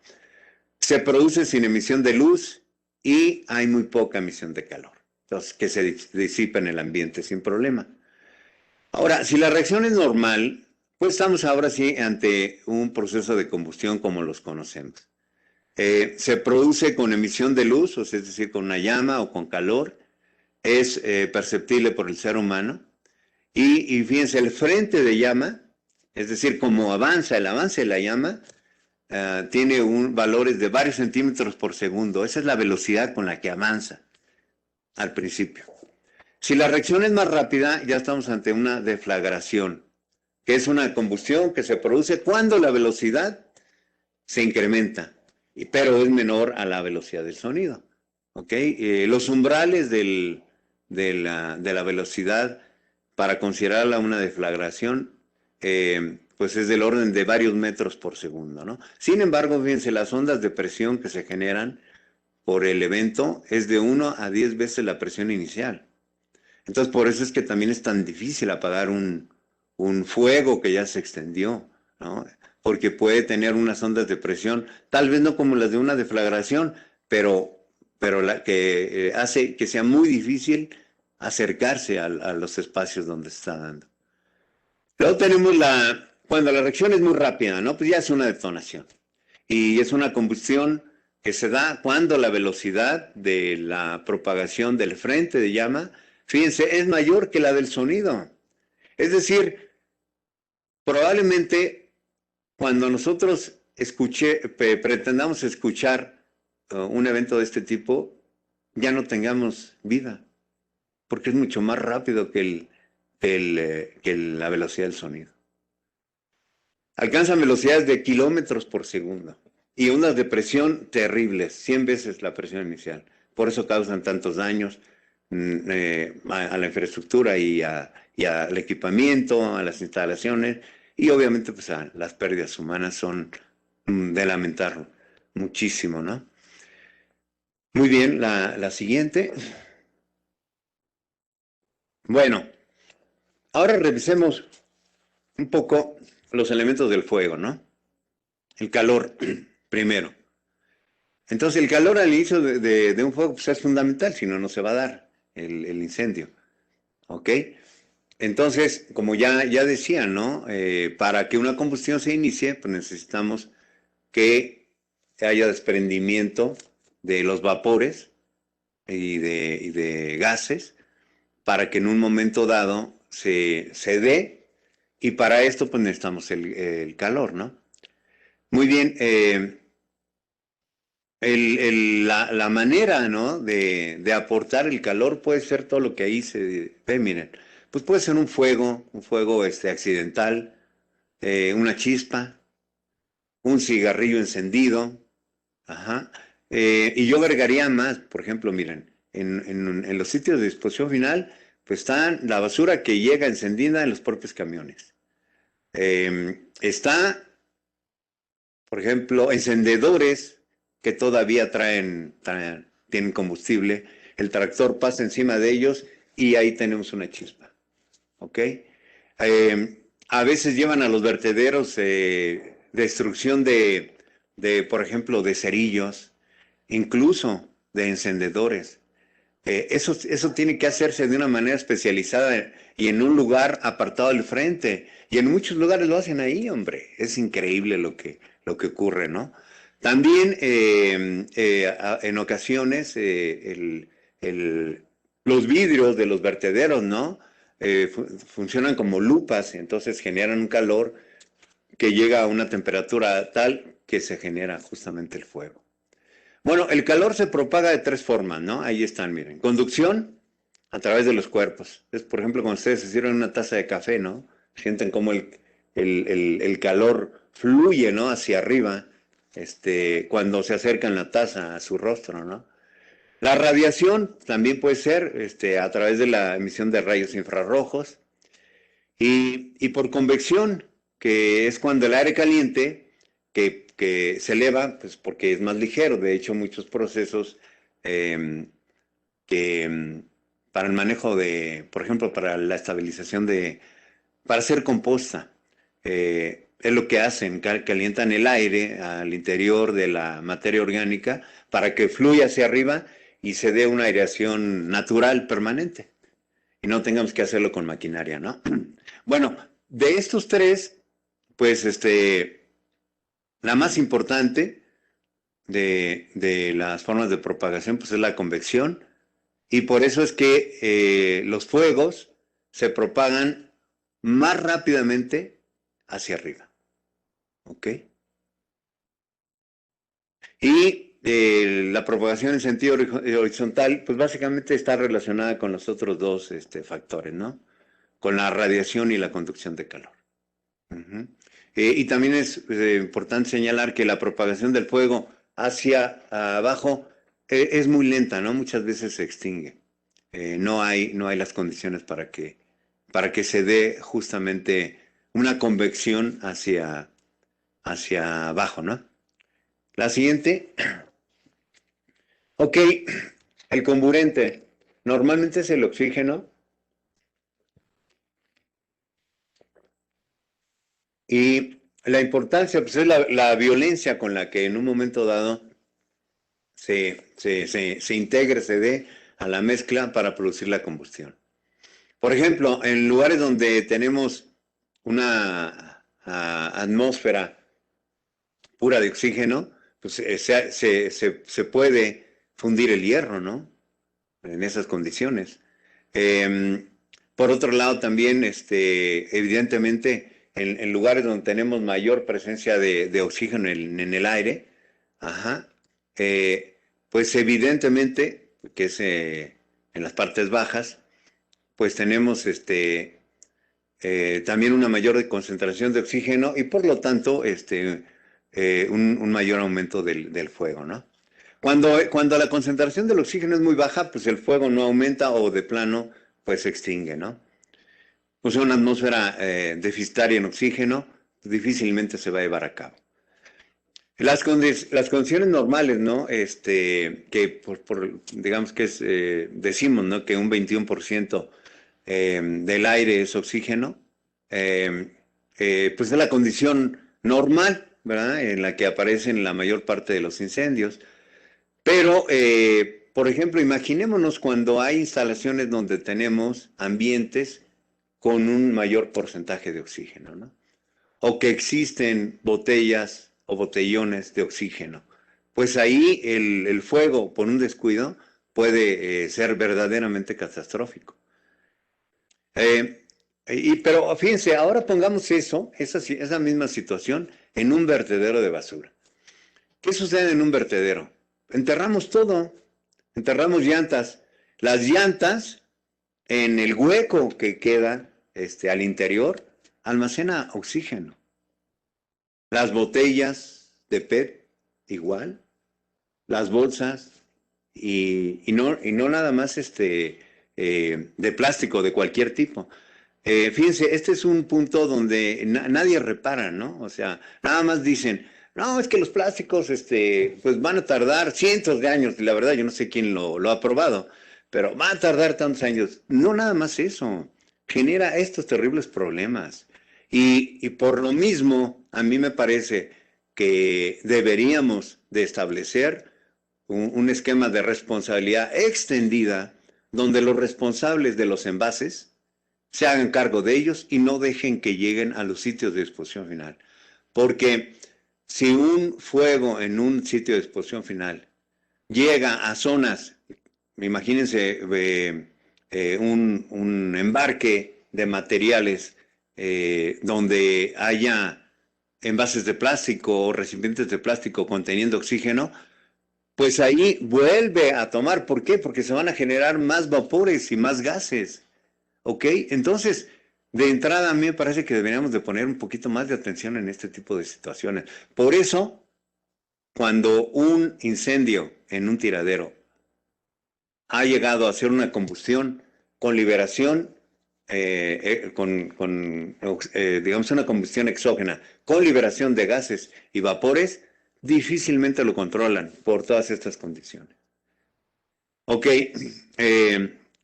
Se produce sin emisión de luz y hay muy poca emisión de calor, entonces que se disipa en el ambiente sin problema. Ahora, si la reacción es normal, pues estamos ahora sí ante un proceso de combustión como los conocemos. Se produce con emisión de luz, o sea, es decir, con una llama o con calor, es perceptible por el ser humano. Y fíjense, el frente de llama, es decir, como avanza, el avance de la llama, tiene valores de varios centímetros por segundo. Esa es la velocidad con la que avanza al principio. Si la reacción es más rápida, ya estamos ante una deflagración, que es una combustión que se produce cuando la velocidad se incrementa, pero es menor a la velocidad del sonido. ¿Okay? Los umbrales de la velocidad para considerarla una deflagración, pues es del orden de varios metros por segundo, ¿no? Sin embargo, fíjense, las ondas de presión que se generan por el evento es de 1 a 10 veces la presión inicial. Entonces, por eso es que también es tan difícil apagar un fuego que ya se extendió, ¿no? Porque puede tener unas ondas de presión, tal vez no como las de una deflagración, pero la que hace que sea muy difícil acercarse a los espacios donde se está dando. Luego tenemos cuando la reacción es muy rápida, ¿no? Pues ya es una detonación. Y es una combustión que se da cuando la velocidad de la propagación del frente de llama, fíjense, es mayor que la del sonido. Es decir, probablemente cuando nosotros pretendamos escuchar un evento de este tipo, ya no tengamos vida, porque es mucho más rápido que la velocidad del sonido. Alcanzan velocidades de kilómetros por segundo y ondas de presión terribles, 100 veces la presión inicial. Por eso causan tantos daños a la infraestructura y al equipamiento, a las instalaciones, y obviamente pues las pérdidas humanas son de lamentar muchísimo, ¿no? Muy bien, la siguiente. Bueno, ahora revisemos un poco los elementos del fuego, ¿no? El calor, primero. Entonces, el calor al inicio de un fuego pues, es fundamental, si no, no se va a dar el incendio. ¿Ok? Entonces, como ya decía, ¿no? Para que una combustión se inicie, pues necesitamos que haya desprendimiento de los vapores y de gases para que en un momento dado se dé, y para esto pues necesitamos el calor, ¿no? Muy bien, la manera, ¿no? de aportar el calor puede ser todo lo que ahí se ve, miren. Pues puede ser un fuego accidental, una chispa, un cigarrillo encendido, ajá. Y yo agregaría más, por ejemplo, miren, en los sitios de disposición final, pues está la basura que llega encendida en los propios camiones. Está, por ejemplo, encendedores que todavía tienen combustible, el tractor pasa encima de ellos y ahí tenemos una chispa, ¿ok? A veces llevan a los vertederos destrucción por ejemplo, de cerillos, incluso de encendedores. Eso tiene que hacerse de una manera especializada y en un lugar apartado del frente. Y en muchos lugares lo hacen ahí, hombre. Es increíble lo que ocurre, ¿no? También en ocasiones los vidrios de los vertederos, ¿no? Funcionan como lupas, entonces generan un calor que llega a una temperatura tal que se genera justamente el fuego. Bueno, el calor se propaga de 3 formas, ¿no? Ahí están, miren. Conducción a través de los cuerpos. Es, por ejemplo, cuando ustedes se sirven una taza de café, ¿no? Sienten como el calor fluye, ¿no? Hacia arriba, cuando se acercan la taza a su rostro, ¿no? La radiación también puede ser a través de la emisión de rayos infrarrojos y por convección, que es cuando el aire caliente que se eleva, pues porque es más ligero. De hecho, muchos procesos eh, que para el manejo de, por ejemplo, para la estabilización para hacer composta, es lo que hacen, calientan el aire al interior de la materia orgánica para que fluya hacia arriba y se dé una aireación natural permanente y no tengamos que hacerlo con maquinaria, ¿no? Bueno, de estos tres, pues la más importante de las formas de propagación pues es la convección y por eso es que los fuegos se propagan más rápidamente hacia arriba, ¿ok? Y la propagación en sentido horizontal, pues básicamente está relacionada con los otros dos factores, ¿no? Con la radiación y la conducción de calor. Uh-huh. Y también es importante señalar que la propagación del fuego hacia abajo es muy lenta, ¿no? Muchas veces se extingue. No hay las condiciones para que se dé justamente una convección hacia abajo, ¿no? La siguiente, ok, el comburente normalmente es el oxígeno y la importancia pues es la violencia con la que en un momento dado se integre, se dé a la mezcla para producir la combustión. Por ejemplo, en lugares donde tenemos una atmósfera pura de oxígeno, pues se puede fundir el hierro, ¿no? En esas condiciones. Eh, por otro lado, también, evidentemente, en lugares donde tenemos mayor presencia de oxígeno en el aire, ajá, pues evidentemente, que es en las partes bajas, pues tenemos también una mayor concentración de oxígeno y por lo tanto un mayor aumento del fuego, ¿no? Cuando la concentración del oxígeno es muy baja, pues el fuego no aumenta o de plano pues se extingue, ¿no? Pues una atmósfera deficitaria en oxígeno difícilmente se va a llevar a cabo. Las condiciones normales, ¿no? Que digamos que decimos, ¿no? Que un 21% del aire es oxígeno, pues es la condición normal, ¿verdad? En la que aparecen la mayor parte de los incendios. Pero, por ejemplo, imaginémonos cuando hay instalaciones donde tenemos ambientes con un mayor porcentaje de oxígeno, ¿no? O que existen botellas o botellones de oxígeno. Pues ahí el fuego, por un descuido, puede ser verdaderamente catastrófico. Pero fíjense, ahora pongamos esa misma situación en un vertedero de basura. ¿Qué sucede en un vertedero? Enterramos todo, enterramos llantas. Las llantas, en el hueco que queda al interior, almacena oxígeno. Las botellas de PET, igual. Las bolsas, y no nada más de plástico, de cualquier tipo. Fíjense, este es un punto donde nadie repara, ¿no? O sea, nada más dicen, no, es que los plásticos, pues van a tardar cientos de años, y la verdad yo no sé quién lo ha probado, pero van a tardar tantos años. No nada más eso, genera estos terribles problemas. Y por lo mismo, a mí me parece que deberíamos de establecer un esquema de responsabilidad extendida donde los responsables de los envases se hagan cargo de ellos y no dejen que lleguen a los sitios de disposición final. Porque si un fuego en un sitio de disposición final llega a zonas, imagínense un embarque de materiales donde haya envases de plástico o recipientes de plástico conteniendo oxígeno, pues ahí vuelve a tomar. ¿Por qué? Porque se van a generar más vapores y más gases. ¿Ok? Entonces, de entrada a mí me parece que deberíamos de poner un poquito más de atención en este tipo de situaciones. Por eso, cuando un incendio en un tiradero ha llegado a hacer una combustión con liberación, digamos, una combustión exógena, con liberación de gases y vapores, difícilmente lo controlan por todas estas condiciones. Ok,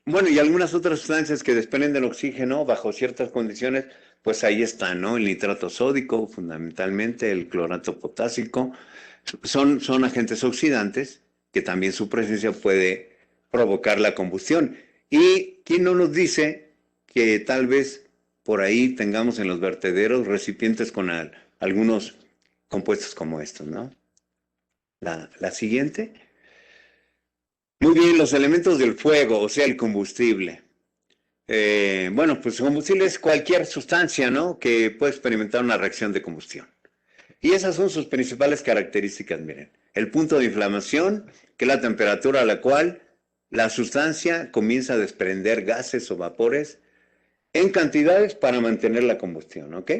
bueno, y algunas otras sustancias que desprenden del oxígeno bajo ciertas condiciones, pues ahí están, ¿no? El nitrato sódico, fundamentalmente, el clorato potásico, son agentes oxidantes que también su presencia puede provocar la combustión. ¿Y quién no nos dice que tal vez por ahí tengamos en los vertederos recipientes con algunos compuestos como estos, ¿no? La siguiente. Muy bien, los elementos del fuego, o sea, el combustible. Bueno, pues el combustible es cualquier sustancia, ¿no? Que puede experimentar una reacción de combustión. Y esas son sus principales características, miren. El punto de inflamación, que es la temperatura a la cual la sustancia comienza a desprender gases o vapores en cantidades para mantener la combustión, ¿ok?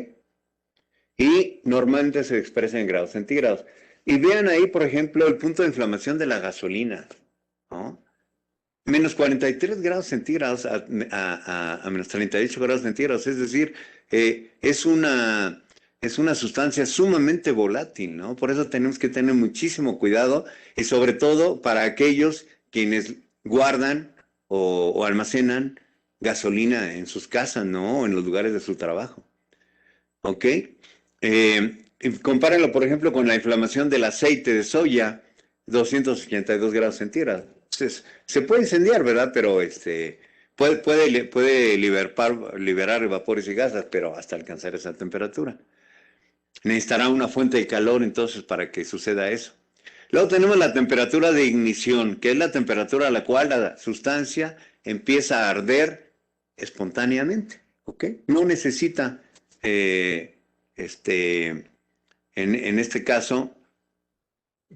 Y normalmente se expresa en grados centígrados. Y vean ahí, por ejemplo, el punto de inflamación de la gasolina, ¿no? Menos 43 grados centígrados a menos 38 grados centígrados, es decir, es una sustancia sumamente volátil, ¿no? Por eso tenemos que tener muchísimo cuidado y sobre todo para aquellos quienes guardan o almacenan gasolina en sus casas, ¿no? O en los lugares de su trabajo, ¿ok? Compárenlo, por ejemplo, con la inflamación del aceite de soya, 282 grados centígrados. Entonces, se puede incendiar, ¿verdad? Pero puede liberar vapores y gases, pero hasta alcanzar esa temperatura. Necesitará una fuente de calor entonces para que suceda eso. Luego tenemos la temperatura de ignición, que es la temperatura a la cual la sustancia empieza a arder espontáneamente, ¿ok? No necesita, en este caso,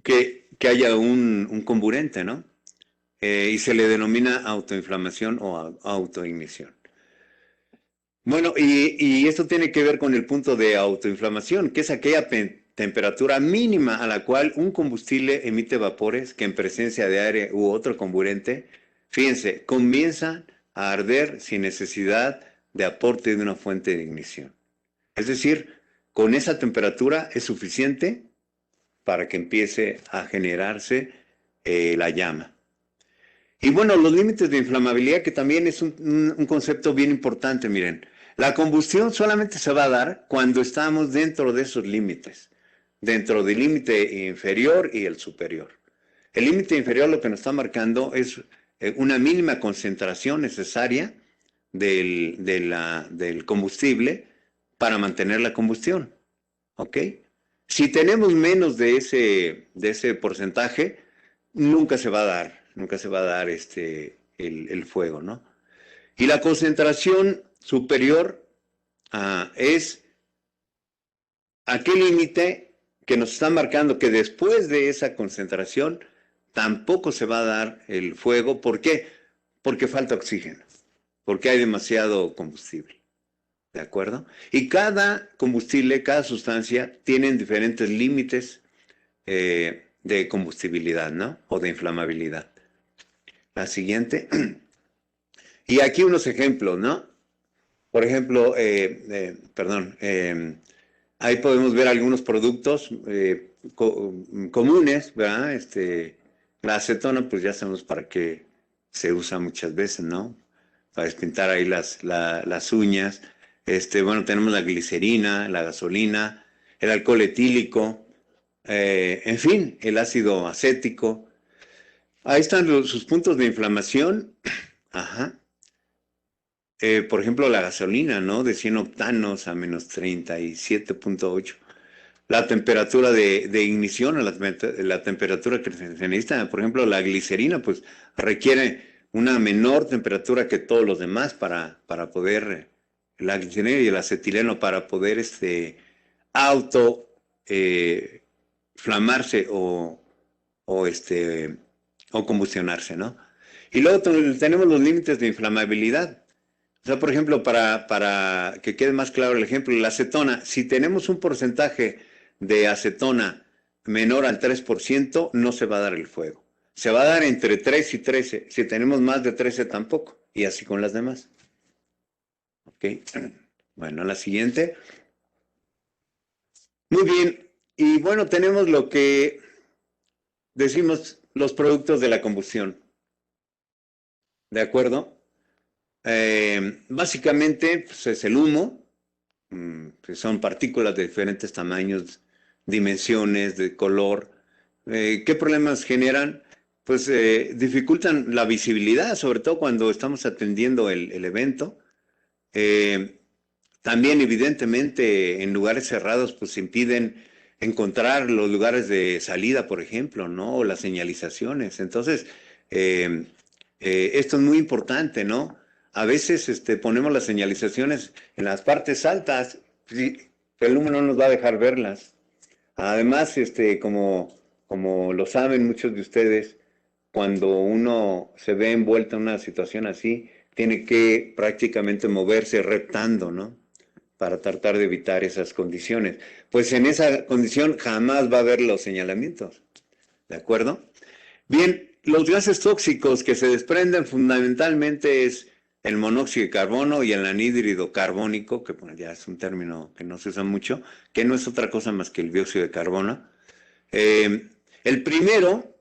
que haya un comburente, ¿no? Y se le denomina autoinflamación o autoignición. Bueno, y esto tiene que ver con el punto de autoinflamación, que es aquella temperatura mínima a la cual un combustible emite vapores que en presencia de aire u otro comburente, fíjense, comienzan a arder sin necesidad de aporte de una fuente de ignición. Es decir, con esa temperatura es suficiente para que empiece a generarse la llama. Y bueno, los límites de inflamabilidad, que también es un concepto bien importante, miren. La combustión solamente se va a dar cuando estamos dentro de esos límites, dentro del límite inferior y el superior. El límite inferior lo que nos está marcando es una mínima concentración necesaria del combustible para mantener la combustión, ¿ok? Si tenemos menos de ese porcentaje, nunca se va a dar el fuego, ¿no? Y la concentración superior es aquel límite que nos está marcando que después de esa concentración tampoco se va a dar el fuego. ¿Por qué? Porque falta oxígeno, porque hay demasiado combustible. ¿De acuerdo? Y cada combustible, cada sustancia, tienen diferentes límites de combustibilidad, ¿no? O de inflamabilidad. La siguiente. Y aquí unos ejemplos, ¿no? Por ejemplo, ahí podemos ver algunos productos comunes, ¿verdad? La acetona, pues ya sabemos para qué se usa muchas veces, ¿no? Para despintar ahí las uñas. Bueno, tenemos la glicerina, la gasolina, el alcohol etílico, en fin, el ácido acético. Ahí están sus puntos de inflamación. Ajá. Por ejemplo, la gasolina, ¿no? De 100 octanos a menos 37.8. La temperatura de ignición, la temperatura que se necesita. Por ejemplo, la glicerina, pues requiere una menor temperatura que todos los demás para poder, la glicerina y el acetileno, para poder flamarse o combustionarse, ¿no? Y luego tenemos los límites de inflamabilidad. O sea, por ejemplo, para que quede más claro el ejemplo, la acetona, si tenemos un porcentaje de acetona menor al 3%, no se va a dar el fuego. Se va a dar entre 3 y 13. Si tenemos más de 13 tampoco. Y así con las demás. ¿Ok? Bueno, la siguiente. Muy bien. Y bueno, tenemos lo que decimos los productos de la combustión. ¿De acuerdo? Básicamente pues es el humo, que son partículas de diferentes tamaños, dimensiones, de color. ¿Qué problemas generan? Pues dificultan la visibilidad, sobre todo cuando estamos atendiendo el evento. También, evidentemente, en lugares cerrados, pues impiden encontrar los lugares de salida, por ejemplo, ¿no? O las señalizaciones. Entonces, eh, esto es muy importante, ¿no? A veces ponemos las señalizaciones en las partes altas, sí, el humo no nos va a dejar verlas. Además, como lo saben muchos de ustedes, cuando uno se ve envuelto en una situación así, tiene que prácticamente moverse reptando, ¿no? Para tratar de evitar esas condiciones. Pues en esa condición jamás va a haber los señalamientos, ¿de acuerdo? Bien, los gases tóxicos que se desprenden fundamentalmente es el monóxido de carbono y el anhídrido carbónico, que bueno, ya es un término que no se usa mucho, que no es otra cosa más que el dióxido de carbono. El primero,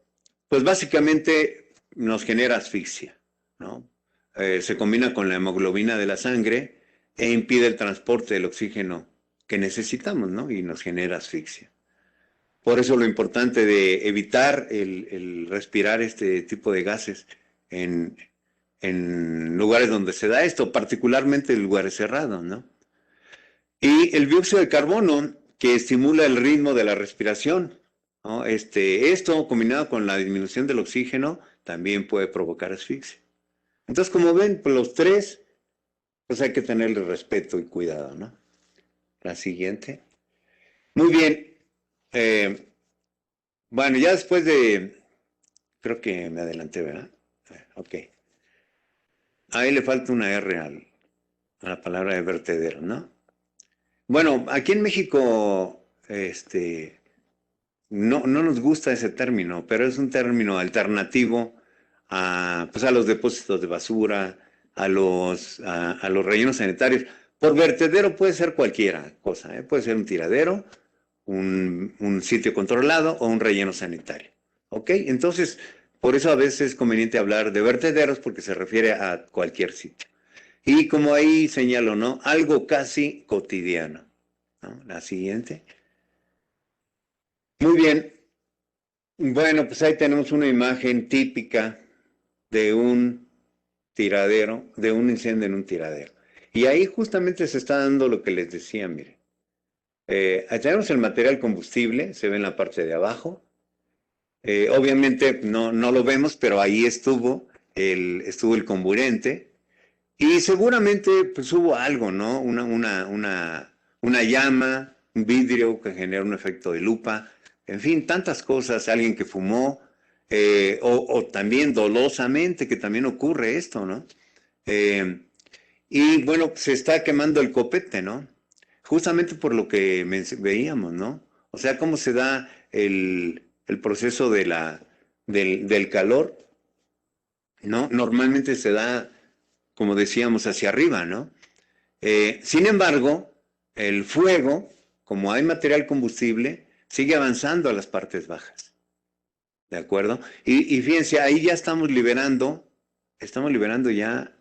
pues básicamente nos genera asfixia, ¿no? Se combina con la hemoglobina de la sangre e impide el transporte del oxígeno que necesitamos, ¿no? Y nos genera asfixia. Por eso lo importante de evitar el respirar este tipo de gases en lugares donde se da esto, particularmente en lugares cerrados, ¿no? Y el dióxido de carbono, que estimula el ritmo de la respiración, ¿no? Esto combinado con la disminución del oxígeno también puede provocar asfixia. Entonces, como ven, pues los tres, pues hay que tenerle respeto y cuidado, ¿no? La siguiente. Muy bien. Bueno, ya después de, creo que me adelanté, ¿verdad? Ok. Ahí le falta una R a la palabra de vertedero, ¿no? Bueno, aquí en México, no nos gusta ese término, pero es un término alternativo pues a los depósitos de basura, a los rellenos sanitarios. Por vertedero puede ser cualquiera cosa, ¿eh? Puede ser un tiradero, un sitio controlado o un relleno sanitario. ¿Ok? Entonces, por eso a veces es conveniente hablar de vertederos porque se refiere a cualquier sitio. Y como ahí señalo, ¿no? Algo casi cotidiano, ¿no? La siguiente. Muy bien. Bueno, pues ahí tenemos una imagen típica de un tiradero, de un incendio en un tiradero. Y ahí justamente se está dando lo que les decía, miren. Ahí tenemos el material combustible, se ve en la parte de abajo. Obviamente no lo vemos, pero ahí estuvo el comburente. Y seguramente pues hubo algo, ¿no? Una llama, un vidrio que genera un efecto de lupa, en fin, tantas cosas, alguien que fumó, o también dolosamente, que también ocurre esto, ¿no? Eh, y bueno, se está quemando el copete, ¿no? Justamente por lo que veíamos, ¿no? O sea, cómo se da el proceso del calor, ¿no? Normalmente se da, como decíamos, hacia arriba, ¿no? Sin embargo, el fuego, como hay material combustible, sigue avanzando a las partes bajas. ¿De acuerdo? Y fíjense, ahí ya estamos liberando ya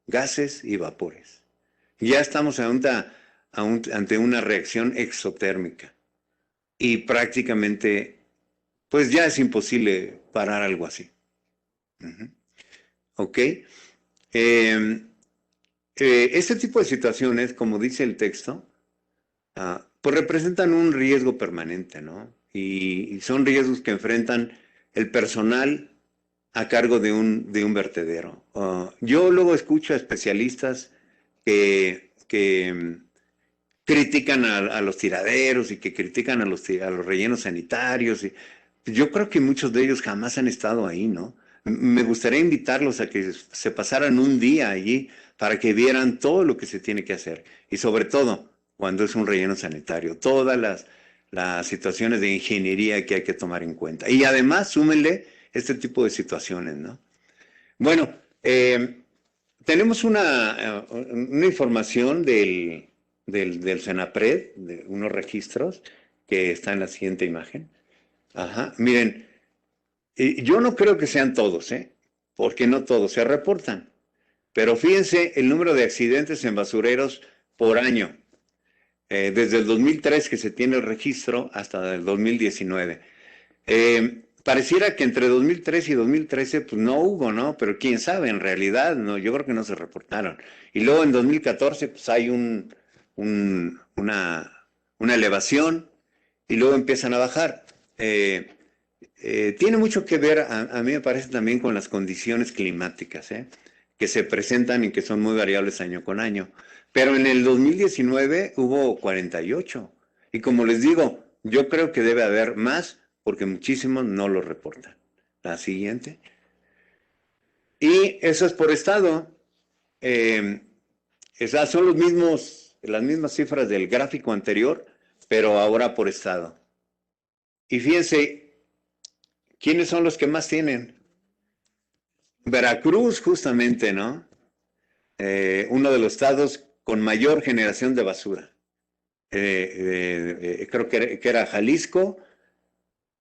gases y vapores. Ya estamos ante una reacción exotérmica. Y prácticamente, pues ya es imposible parar algo así. Uh-huh. ¿Ok? Este tipo de situaciones, como dice el texto, pues representan un riesgo permanente, ¿no? Y son riesgos que enfrentan el personal a cargo de un vertedero. Yo luego escucho a especialistas que critican a los tiraderos y que critican a los rellenos sanitarios. Yo creo que muchos de ellos jamás han estado ahí, ¿no? Me gustaría invitarlos a que se pasaran un día allí para que vieran todo lo que se tiene que hacer. Y sobre todo, cuando es un relleno sanitario, todas las situaciones de ingeniería que hay que tomar en cuenta. Y además, súmenle este tipo de situaciones, ¿no? Bueno, tenemos una información del Senapred, de unos registros que está en la siguiente imagen. Ajá, miren, yo no creo que sean todos, ¿eh? Porque no todos se reportan. Pero fíjense el número de accidentes en basureros por año, desde el 2003 que se tiene el registro hasta el 2019. Pareciera que entre 2003 y 2013 pues no hubo, ¿no? Pero quién sabe, en realidad, no, yo creo que no se reportaron. Y luego en 2014 pues hay una elevación y luego empiezan a bajar. Tiene mucho que ver, a mí me parece también con las condiciones climáticas, que se presentan y que son muy variables año con año. Pero en el 2019 hubo 48. Y como les digo, yo creo que debe haber más porque muchísimos no lo reportan. La siguiente. Y eso es por estado. Esas son las mismas cifras del gráfico anterior, pero ahora por estado. Y fíjense, ¿quiénes son los que más tienen? Veracruz, justamente, ¿no? Uno de los estados con mayor generación de basura. Creo que era Jalisco,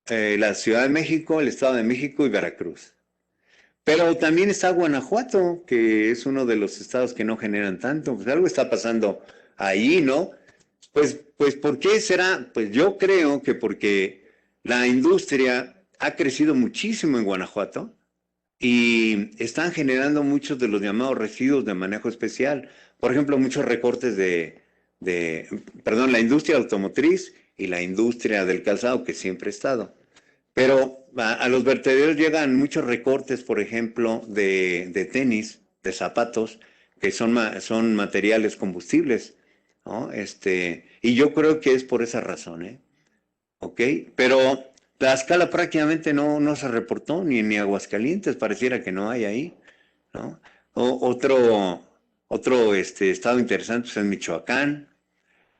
la Ciudad de México, el Estado de México y Veracruz. Pero también está Guanajuato, que es uno de los estados que no generan tanto. Pues algo está pasando ahí, ¿no? Pues, ¿por qué será? Pues yo creo que porque la industria ha crecido muchísimo en Guanajuato y están generando muchos de los llamados residuos de manejo especial. Por ejemplo, muchos recortes perdón, la industria automotriz y la industria del calzado, que siempre ha estado. Pero a los vertederos llegan muchos recortes, por ejemplo, de tenis, de zapatos, que son materiales combustibles, ¿no? Y yo creo que es por esa razón, ¿eh? ¿Ok? Pero Tlaxcala prácticamente no se reportó, ni Aguascalientes, pareciera que no hay ahí, ¿no? Otro estado interesante pues, es Michoacán.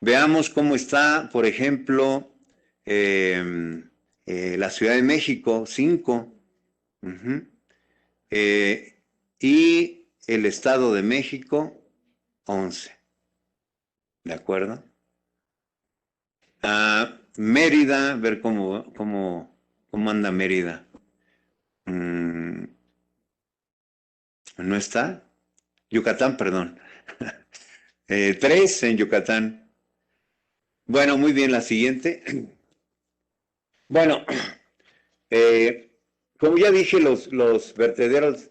Veamos cómo está, por ejemplo, la Ciudad de México, 5, y el Estado de México, 11. ¿De acuerdo? Mérida, ver cómo anda Mérida. ¿No está? Yucatán, perdón. 3 en Yucatán. Bueno, muy bien, la siguiente. Bueno, como ya dije, los vertederos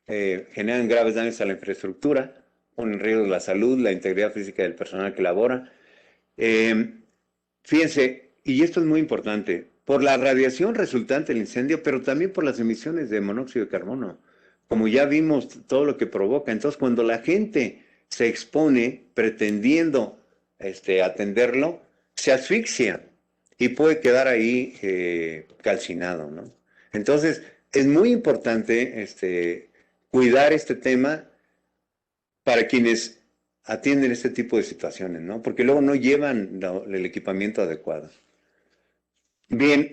generan graves daños a la infraestructura, ponen en riesgo la salud, la integridad física del personal que labora. Fíjense, y esto es muy importante, por la radiación resultante del incendio, pero también por las emisiones de monóxido de carbono, como ya vimos todo lo que provoca. Entonces, cuando la gente se expone pretendiendo atenderlo, se asfixia y puede quedar ahí calcinado, ¿no? Entonces, es muy importante cuidar este tema para quienes atienden este tipo de situaciones, ¿no? Porque luego no llevan el equipamiento adecuado. Bien,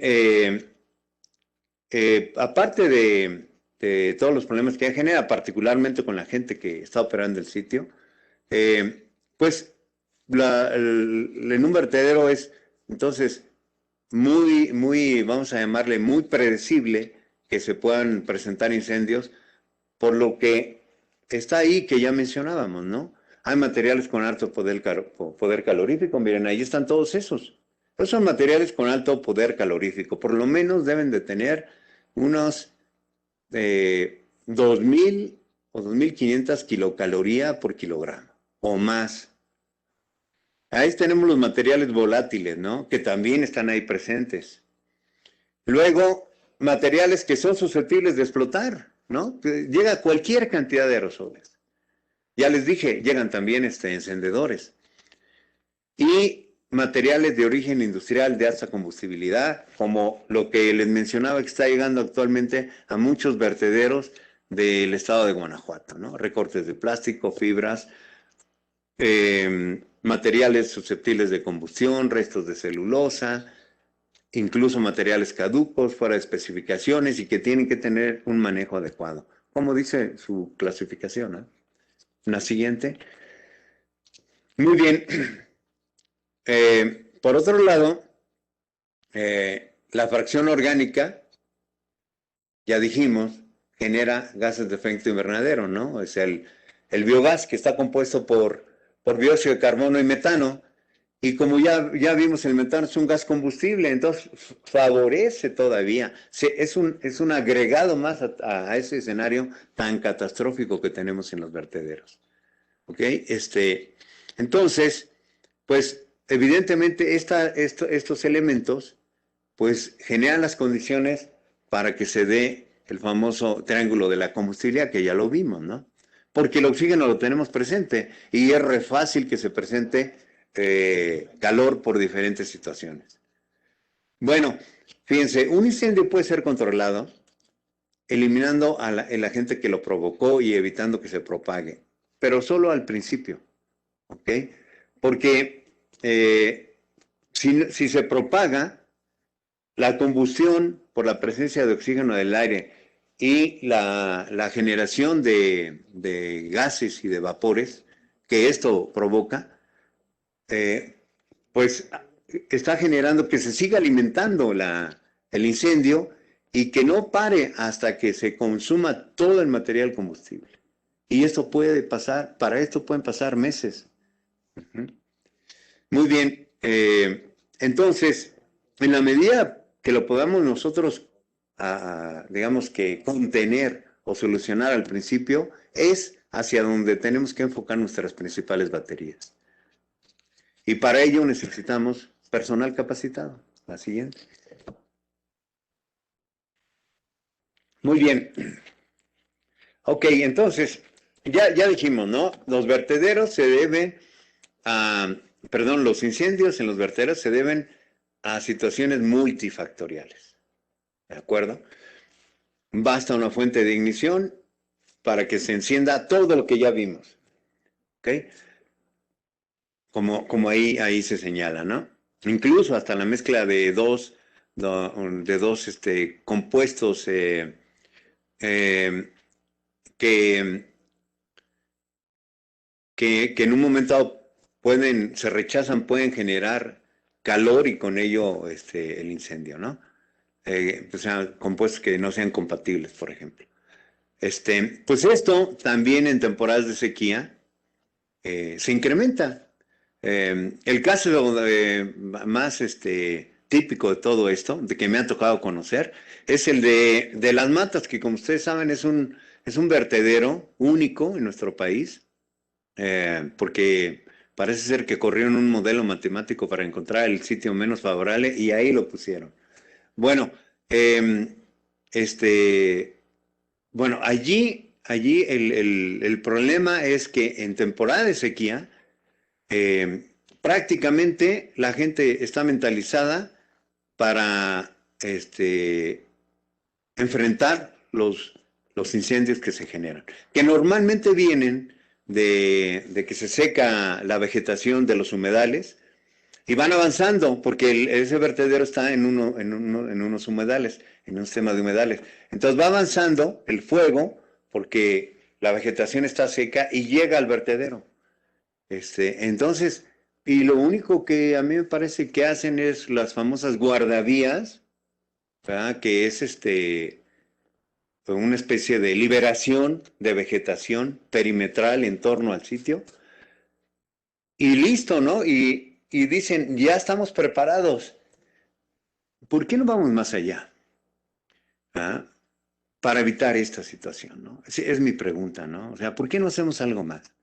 aparte de todos los problemas que genera, particularmente con la gente que está operando el sitio, pues en un vertedero es entonces muy, vamos a llamarle, muy predecible que se puedan presentar incendios, por lo que está ahí que ya mencionábamos, ¿no? Hay materiales con alto poder calorífico, miren, ahí están todos esos. Esos son materiales con alto poder calorífico, por lo menos deben de tener unos 2.000 o 2.500 kilocalorías por kilogramo, o más. Ahí tenemos los materiales volátiles, ¿no? Que también están ahí presentes. Luego, materiales que son susceptibles de explotar, ¿no? Llega cualquier cantidad de aerosoles. Ya les dije, llegan también encendedores. Y materiales de origen industrial de alta combustibilidad, como lo que les mencionaba que está llegando actualmente a muchos vertederos del estado de Guanajuato, ¿no? Recortes de plástico, fibras, materiales susceptibles de combustión, restos de celulosa, incluso materiales caducos, fuera de especificaciones y que tienen que tener un manejo adecuado, como dice su clasificación, ¿eh? La siguiente. Muy bien. Por otro lado, la fracción orgánica, ya dijimos, genera gases de efecto invernadero, ¿no? Es el biogás que está compuesto por dióxido de carbono y metano. Y como ya vimos, el metano es un gas combustible, entonces favorece todavía. Es un agregado más a ese escenario tan catastrófico que tenemos en los vertederos. ¿Ok? Entonces, pues evidentemente estos elementos pues generan las condiciones para que se dé el famoso triángulo de la combustibilidad, que ya lo vimos, ¿no? Porque el oxígeno lo tenemos presente y es re fácil que se presente calor por diferentes situaciones. Bueno, fíjense, un incendio puede ser controlado eliminando el agente que lo provocó y evitando que se propague, pero solo al principio, ¿ok? Porque si se propaga, la combustión por la presencia de oxígeno del aire y la generación de gases y de vapores que esto provoca, pues está generando que se siga alimentando el incendio y que no pare hasta que se consuma todo el material combustible. Y esto puede pasar, para esto pueden pasar meses. Muy bien, entonces, en la medida que lo podamos nosotros, digamos que contener o solucionar al principio, es hacia donde tenemos que enfocar nuestras principales baterías. Y para ello necesitamos personal capacitado. La siguiente. Muy bien. Ok, entonces, ya dijimos, ¿no? Los vertederos se deben perdón, los incendios en los vertederos se deben a situaciones multifactoriales. ¿De acuerdo? Basta una fuente de ignición para que se encienda todo lo que ya vimos. ¿Ok? Como ahí se señala, ¿no? Incluso hasta la mezcla de dos compuestos que en un momento dado se rechazan, pueden generar calor y con ello el incendio, ¿no? O sea, compuestos que no sean compatibles, por ejemplo. Pues esto también en temporadas de sequía se incrementa. El caso más típico de todo esto, de que me ha tocado conocer, es el de las matas, que como ustedes saben es un vertedero único en nuestro país, porque parece ser que corrieron un modelo matemático para encontrar el sitio menos favorable y ahí lo pusieron. Bueno, bueno, allí el problema es que en temporada de sequía, prácticamente la gente está mentalizada para enfrentar los incendios que se generan, que normalmente vienen de que se seca la vegetación de los humedales y van avanzando, porque ese vertedero está en unos humedales, en un sistema de humedales. Entonces va avanzando el fuego, porque la vegetación está seca y llega al vertedero. Entonces, y lo único que a mí me parece que hacen es las famosas guardavías, ¿verdad? Que es una especie de liberación de vegetación perimetral en torno al sitio. Y listo, ¿no? Y dicen, ya estamos preparados. ¿Por qué no vamos más allá? ¿Ah? Para evitar esta situación, ¿no? Es mi pregunta, ¿no? O sea, ¿por qué no hacemos algo más?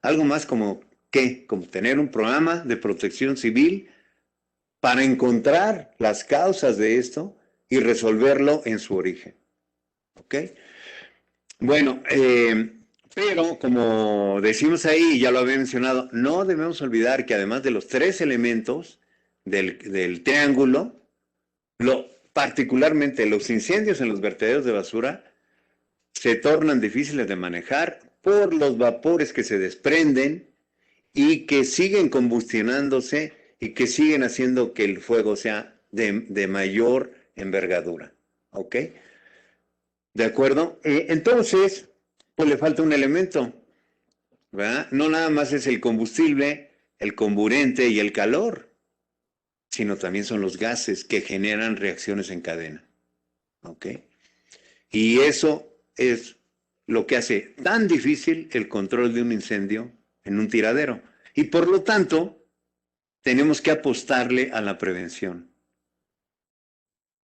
Algo más como, ¿qué? Como tener un programa de protección civil para encontrar las causas de esto y resolverlo en su origen. ¿Ok? Bueno, pero como decimos ahí, ya lo había mencionado, no debemos olvidar que además de los tres elementos del triángulo, particularmente los incendios en los vertederos de basura se tornan difíciles de manejar por los vapores que se desprenden y que siguen combustionándose y que siguen haciendo que el fuego sea de mayor envergadura. ¿Ok? ¿De acuerdo? Entonces, pues le falta un elemento, ¿verdad? No nada más es el combustible, el comburente y el calor, sino también son los gases que generan reacciones en cadena. ¿Ok? Y eso es lo que hace tan difícil el control de un incendio en un tiradero. Y por lo tanto, tenemos que apostarle a la prevención.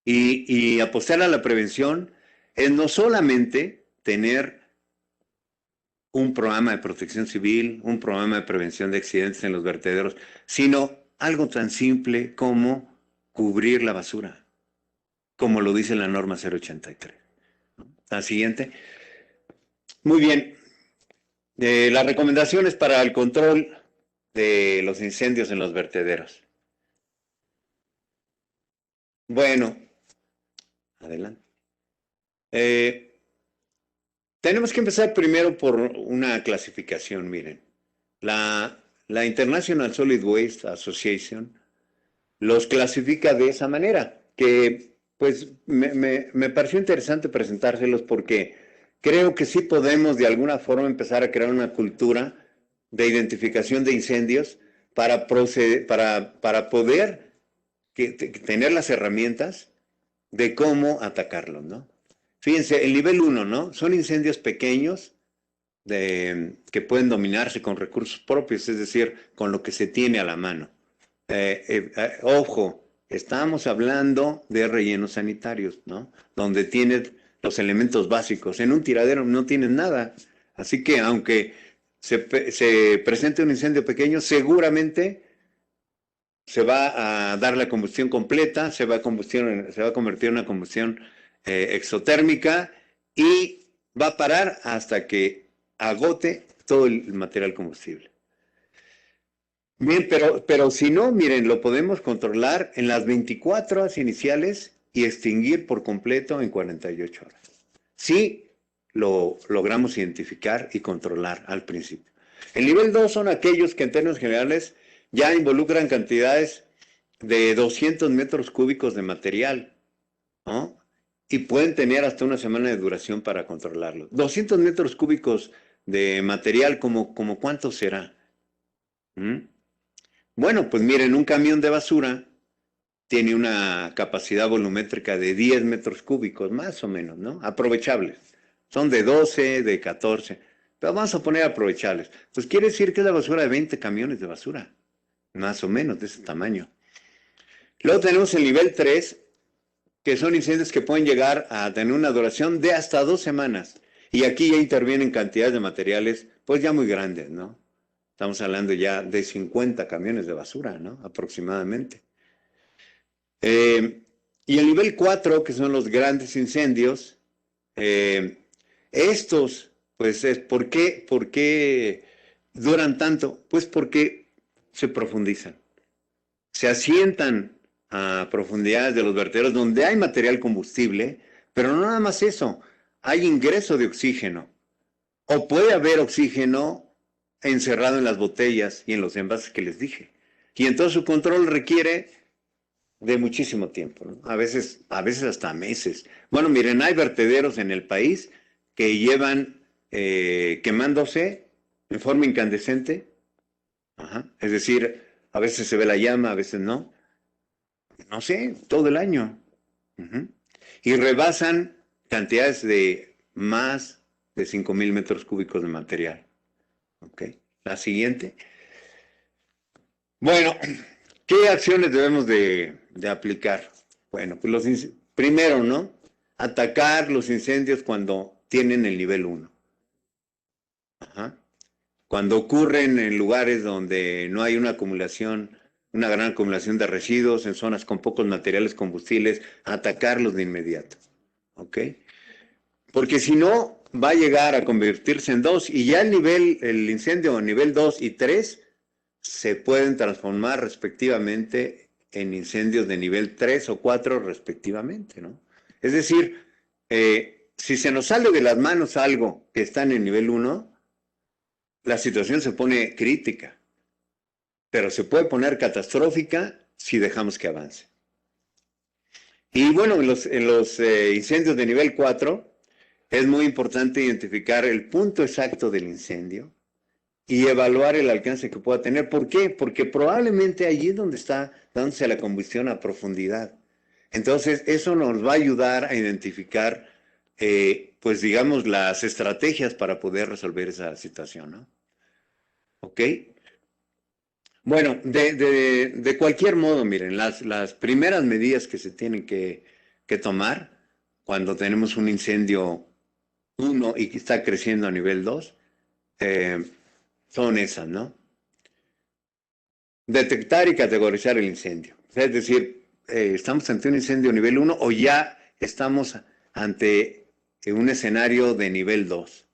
Y apostar a la prevención es no solamente tener un programa de protección civil, un programa de prevención de accidentes en los vertederos, sino algo tan simple como cubrir la basura, como lo dice la norma 083. La siguiente. Muy bien. Las recomendaciones para el control de los incendios en los vertederos. Bueno, adelante. Tenemos que empezar primero por una clasificación, miren. La International Solid Waste Association los clasifica de esa manera, que pues me pareció interesante presentárselos porque creo que sí podemos de alguna forma empezar a crear una cultura de identificación de incendios para poder tener las herramientas de cómo atacarlos, ¿no? Fíjense, el nivel 1, ¿no? Son incendios pequeños que pueden dominarse con recursos propios, es decir, con lo que se tiene a la mano. Ojo, estamos hablando de rellenos sanitarios, ¿no? Donde tienes los elementos básicos. En un tiradero no tienes nada. Así que aunque se presente un incendio pequeño, seguramente se va a dar la combustión completa, se va a convertir en una combustión exotérmica y va a parar hasta que agote todo el material combustible. Bien, pero si no, miren, lo podemos controlar en las 24 horas iniciales y extinguir por completo en 48 horas. Sí, lo logramos identificar y controlar al principio. El nivel 2 son aquellos que en términos generales ya involucran cantidades de 200 metros cúbicos de material, ¿no? Y pueden tener hasta una semana de duración para controlarlo. 200 metros cúbicos de material, ¿como cuánto será? ¿Mm? Bueno, pues miren, un camión de basura tiene una capacidad volumétrica de 10 metros cúbicos, más o menos, ¿no? Aprovechables. Son de 12, de 14, pero vamos a poner aprovechables. Pues quiere decir que es la basura de 20 camiones de basura, más o menos de ese tamaño. Luego tenemos el nivel 3, que son incendios que pueden llegar a tener una duración de hasta 2 semanas. Y aquí ya intervienen cantidades de materiales, pues ya muy grandes, ¿no? Estamos hablando ya de 50 camiones de basura, ¿no? Aproximadamente. Y el nivel 4, que son los grandes incendios, estos, pues, ¿por qué duran tanto? Pues porque se profundizan. Se asientan a profundidades de los vertederos donde hay material combustible, pero no nada más eso, hay ingreso de oxígeno. O puede haber oxígeno encerrado en las botellas y en los envases que les dije. Y entonces su control requiere de muchísimo tiempo, ¿no? A veces hasta meses. Bueno, miren, hay vertederos en el país que llevan quemándose en forma incandescente. Ajá. Es decir, a veces se ve la llama, a veces no. No sé, todo el año. Uh-huh. Y rebasan cantidades de más de 5,000 metros cúbicos de material. ¿Ok? La siguiente. Bueno, ¿qué acciones debemos de aplicar? Bueno, pues primero, ¿no? Atacar los incendios cuando tienen el nivel 1. Ajá. Cuando ocurren en lugares donde no hay una gran acumulación de residuos, en zonas con pocos materiales combustibles, atacarlos de inmediato. ¿Ok? Porque si no, va a llegar a convertirse en 2 y ya el incendio a nivel 2 y 3 se pueden transformar respectivamente en incendios de nivel 3 o 4 respectivamente, ¿no? Es decir, si se nos sale de las manos algo que está en el nivel 1, la situación se pone crítica, pero se puede poner catastrófica si dejamos que avance. Y bueno, en los incendios de nivel 4 es muy importante identificar el punto exacto del incendio y evaluar el alcance que pueda tener. ¿Por qué? Porque probablemente allí es donde está dándose la combustión a profundidad. Entonces, eso nos va a ayudar a identificar, pues digamos, las estrategias para poder resolver esa situación, ¿no? ¿Ok? Bueno, de cualquier modo, miren, las primeras medidas que se tienen que tomar cuando tenemos un incendio 1 y que está creciendo a nivel 2, eh, son esas, ¿no? Detectar y categorizar el incendio. Es decir, estamos ante un incendio nivel 1 o ya estamos ante un escenario de nivel 2.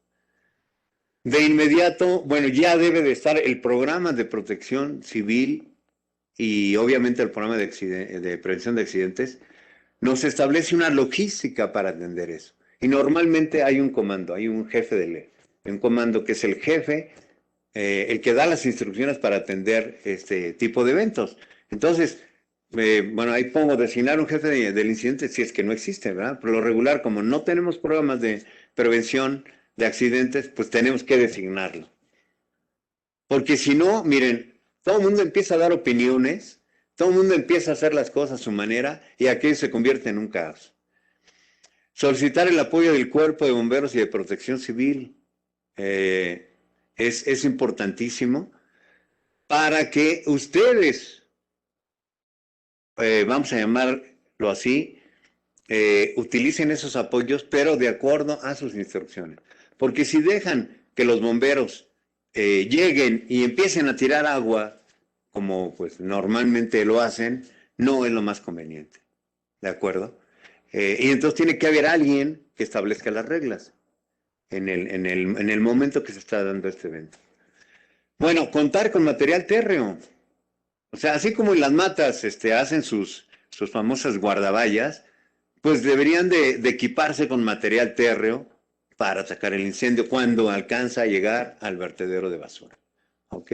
De inmediato, bueno, ya debe de estar el programa de protección civil y obviamente el programa de prevención de accidentes. Nos establece una logística para atender eso. Y normalmente hay un comando, hay un jefe un comando que es el jefe, el que da las instrucciones para atender este tipo de eventos. Entonces, bueno, ahí pongo designar un jefe del incidente si es que no existe, ¿verdad? Por lo regular, como no tenemos programas de prevención de accidentes, pues tenemos que designarlo. Porque si no, miren, todo el mundo empieza a dar opiniones, todo el mundo empieza a hacer las cosas a su manera y aquello se convierte en un caos. Solicitar el apoyo del Cuerpo de Bomberos y de Protección Civil es importantísimo para que ustedes, vamos a llamarlo así, utilicen esos apoyos, pero de acuerdo a sus instrucciones. Porque si dejan que los bomberos lleguen y empiecen a tirar agua, como pues normalmente lo hacen, no es lo más conveniente. ¿De acuerdo? Y entonces tiene que haber alguien que establezca las reglas en el momento que se está dando este evento. Bueno, contar con material térreo. O sea, así como en las matas hacen sus famosas guardaballas, pues deberían de equiparse con material térreo para atacar el incendio cuando alcanza a llegar al vertedero de basura. ¿Ok?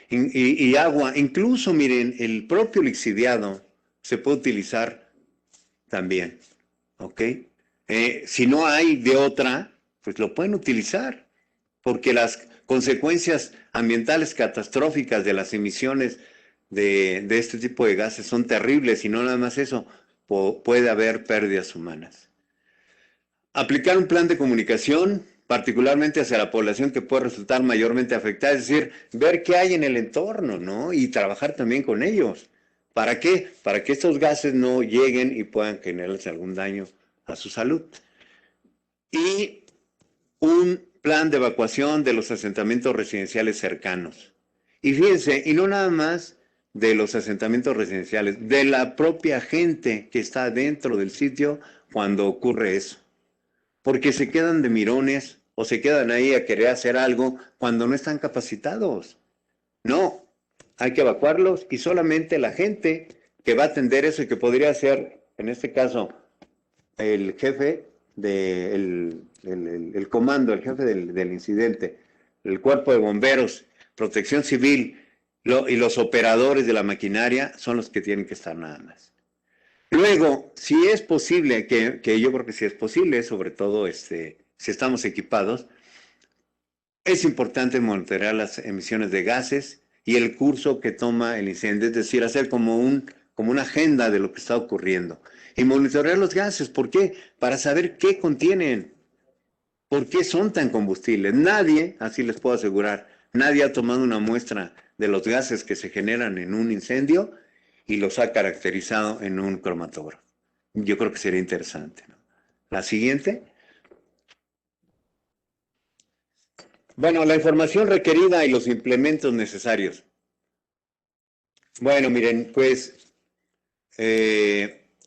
Y agua, incluso miren, el propio lixiviado se puede utilizar también. ¿Ok? Si no hay de otra, pues lo pueden utilizar, porque las consecuencias ambientales catastróficas de las emisiones de este tipo de gases son terribles y no nada más eso, puede haber pérdidas humanas. Aplicar un plan de comunicación, particularmente hacia la población que puede resultar mayormente afectada, es decir, ver qué hay en el entorno, ¿no? Y trabajar también con ellos. ¿Para qué? Para que estos gases no lleguen y puedan generarles algún daño a su salud. Y un plan de evacuación de los asentamientos residenciales cercanos. Y fíjense, y no nada más de los asentamientos residenciales, de la propia gente que está dentro del sitio cuando ocurre eso. Porque se quedan de mirones o se quedan ahí a querer hacer algo cuando no están capacitados. No, hay que evacuarlos y solamente la gente que va a atender eso y que podría ser, en este caso, el jefe el comando, el jefe del incidente, el cuerpo de bomberos, protección civil y los operadores de la maquinaria son los que tienen que estar nada más. Luego, si es posible, que yo creo que sí es posible, sobre todo si estamos equipados, es importante monitorear las emisiones de gases y el curso que toma el incendio, es decir, hacer como una agenda de lo que está ocurriendo. Y monitorear los gases, ¿por qué? Para saber qué contienen, por qué son tan combustibles. Nadie, así les puedo asegurar, nadie ha tomado una muestra de los gases que se generan en un incendio y los ha caracterizado en un cromatógrafo. Yo creo que sería interesante, ¿no? La siguiente. Bueno, la información requerida y los implementos necesarios. Bueno, miren, pues,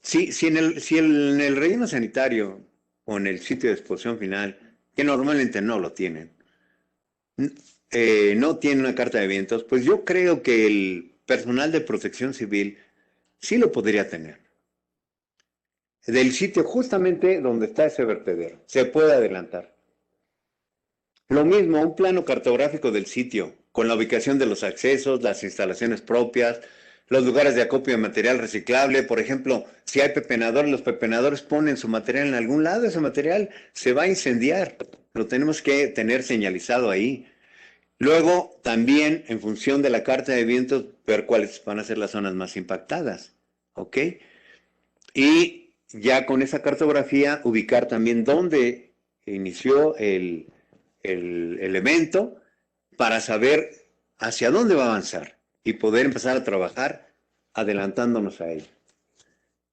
si en el relleno sanitario o en el sitio de exposición final, que normalmente no lo tienen, no tienen una carta de vientos, pues yo creo que el personal de protección civil sí lo podría tener. Del sitio justamente donde está ese vertedero, se puede adelantar. Lo mismo, un plano cartográfico del sitio, con la ubicación de los accesos, las instalaciones propias, los lugares de acopio de material reciclable. Por ejemplo, si hay pepenadores, los pepenadores ponen su material en algún lado, ese material se va a incendiar. Lo tenemos que tener señalizado ahí. Luego, también, en función de la carta de vientos, ver cuáles van a ser las zonas más impactadas. ¿Ok? Y ya con esa cartografía, ubicar también dónde inició el evento para saber hacia dónde va a avanzar y poder empezar a trabajar adelantándonos a ello.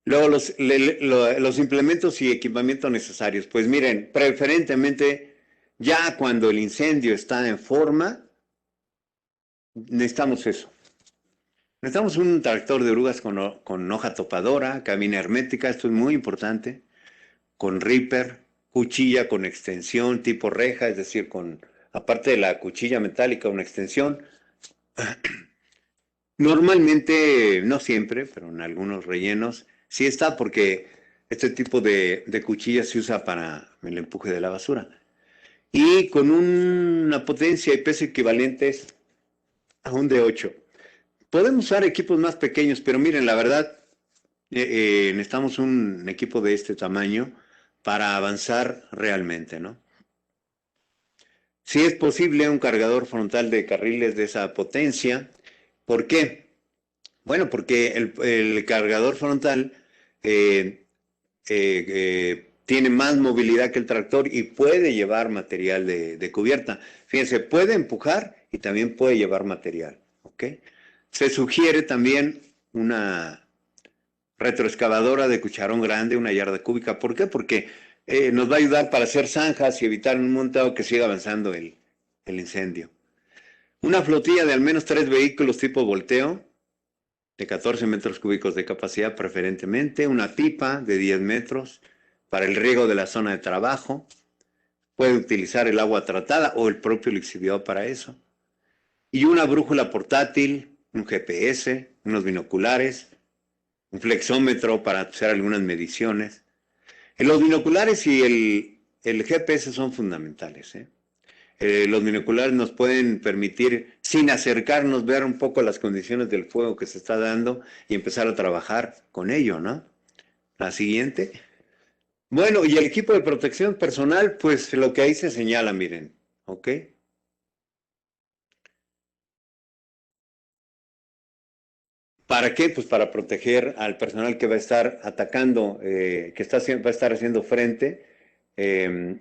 Luego, los implementos y equipamientos necesarios. Pues miren, preferentemente, ya cuando el incendio está en forma, necesitamos eso. Necesitamos un tractor de orugas con hoja topadora, cabina hermética, esto es muy importante, con ripper, cuchilla con extensión tipo reja, es decir, aparte de la cuchilla metálica, una extensión. Normalmente, no siempre, pero en algunos rellenos, sí está porque este tipo de cuchilla se usa para el empuje de la basura. Y con una potencia y peso equivalentes a un D8. Podemos usar equipos más pequeños, pero miren, la verdad, necesitamos un equipo de este tamaño para avanzar realmente, ¿no? Si es posible, un cargador frontal de carriles de esa potencia. ¿Por qué? Bueno, porque el cargador frontal tiene más movilidad que el tractor y puede llevar material de cubierta. Fíjense, puede empujar y también puede llevar material, ¿ok? Se sugiere también una retroexcavadora de cucharón grande, una yarda cúbica. ¿Por qué? Porque nos va a ayudar para hacer zanjas y evitar en un montado que siga avanzando el incendio. Una flotilla de al menos 3 vehículos tipo volteo, de 14 metros cúbicos de capacidad preferentemente, una pipa de 10 metros para el riego de la zona de trabajo. Puede utilizar el agua tratada o el propio lixiviado para eso. Y una brújula portátil, un GPS, unos binoculares, un flexómetro para hacer algunas mediciones. Los binoculares y el GPS son fundamentales. Los binoculares nos pueden permitir, sin acercarnos, ver un poco las condiciones del fuego que se está dando y empezar a trabajar con ello, ¿no? La siguiente. Bueno, y el equipo de protección personal, pues lo que ahí se señala, miren, ¿ok? ¿Para qué? Pues para proteger al personal que va a estar atacando, va a estar haciendo frente de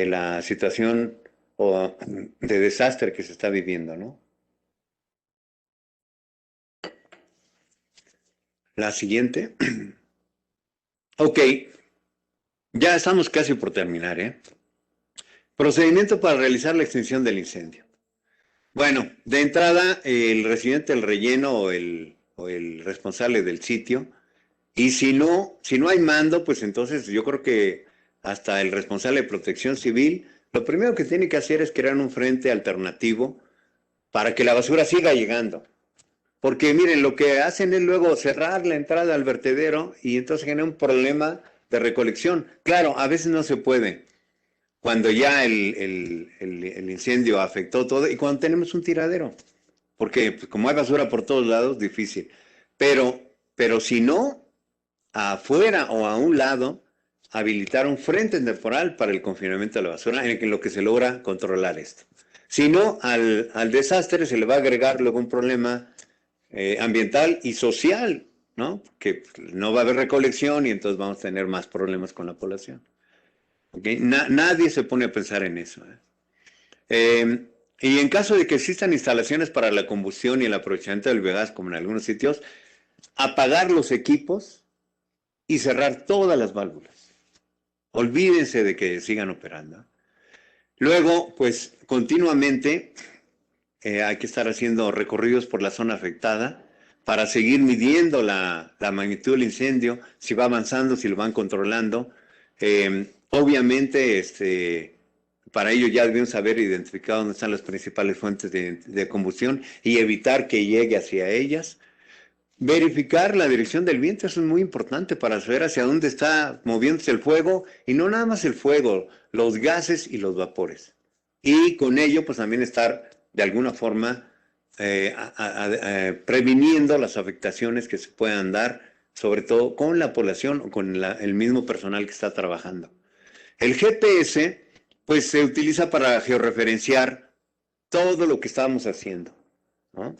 la situación de desastre que se está viviendo, ¿no? La siguiente. Ok, ya estamos casi por terminar, ¿eh? Procedimiento para realizar la extinción del incendio. Bueno, de entrada, el residente del relleno o el responsable del sitio, y si no hay mando, pues entonces yo creo que hasta el responsable de protección civil, lo primero que tiene que hacer es crear un frente alternativo para que la basura siga llegando. Porque miren, lo que hacen es luego cerrar la entrada al vertedero y entonces genera un problema de recolección. Claro, a veces no se puede, cuando ya el incendio afectó todo y cuando tenemos un tiradero. Porque pues, como hay basura por todos lados, difícil. Pero si no, afuera o a un lado, habilitar un frente temporal para el confinamiento de la basura en lo que se logra controlar esto. Si no, al desastre se le va a agregar luego un problema ambiental y social, ¿no? Que no va a haber recolección y entonces vamos a tener más problemas con la población. ¿Okay? Nadie se pone a pensar en eso. Y en caso de que existan instalaciones para la combustión y el aprovechamiento del biogás, como en algunos sitios, apagar los equipos y cerrar todas las válvulas. Olvídense de que sigan operando. Luego, pues continuamente hay que estar haciendo recorridos por la zona afectada para seguir midiendo la magnitud del incendio, si va avanzando, si lo van controlando. Obviamente, para ello ya debemos haber identificado dónde están las principales fuentes de combustión y evitar que llegue hacia ellas. Verificar la dirección del viento, eso es muy importante para saber hacia dónde está moviéndose el fuego, y no nada más el fuego, los gases y los vapores. Y con ello, pues también estar de alguna forma previniendo las afectaciones que se puedan dar, sobre todo con la población o con el mismo personal que está trabajando. El GPS, pues se utiliza para georreferenciar todo lo que estábamos haciendo, ¿no?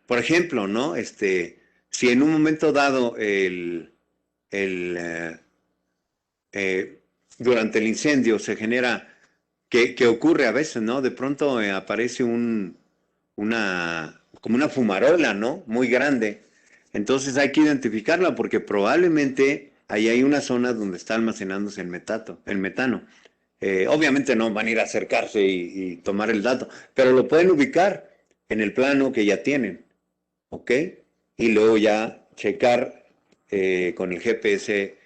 Por ejemplo, ¿no? Si en un momento dado el, eh, eh, durante el incendio se genera, que ocurre a veces, ¿no? De pronto aparece como una fumarola, ¿no? Muy grande. Entonces hay que identificarla porque probablemente ahí hay una zona donde está almacenándose el metano. Obviamente no van a ir a acercarse y tomar el dato, pero lo pueden ubicar en el plano que ya tienen, ¿ok? Y luego ya checar con el GPS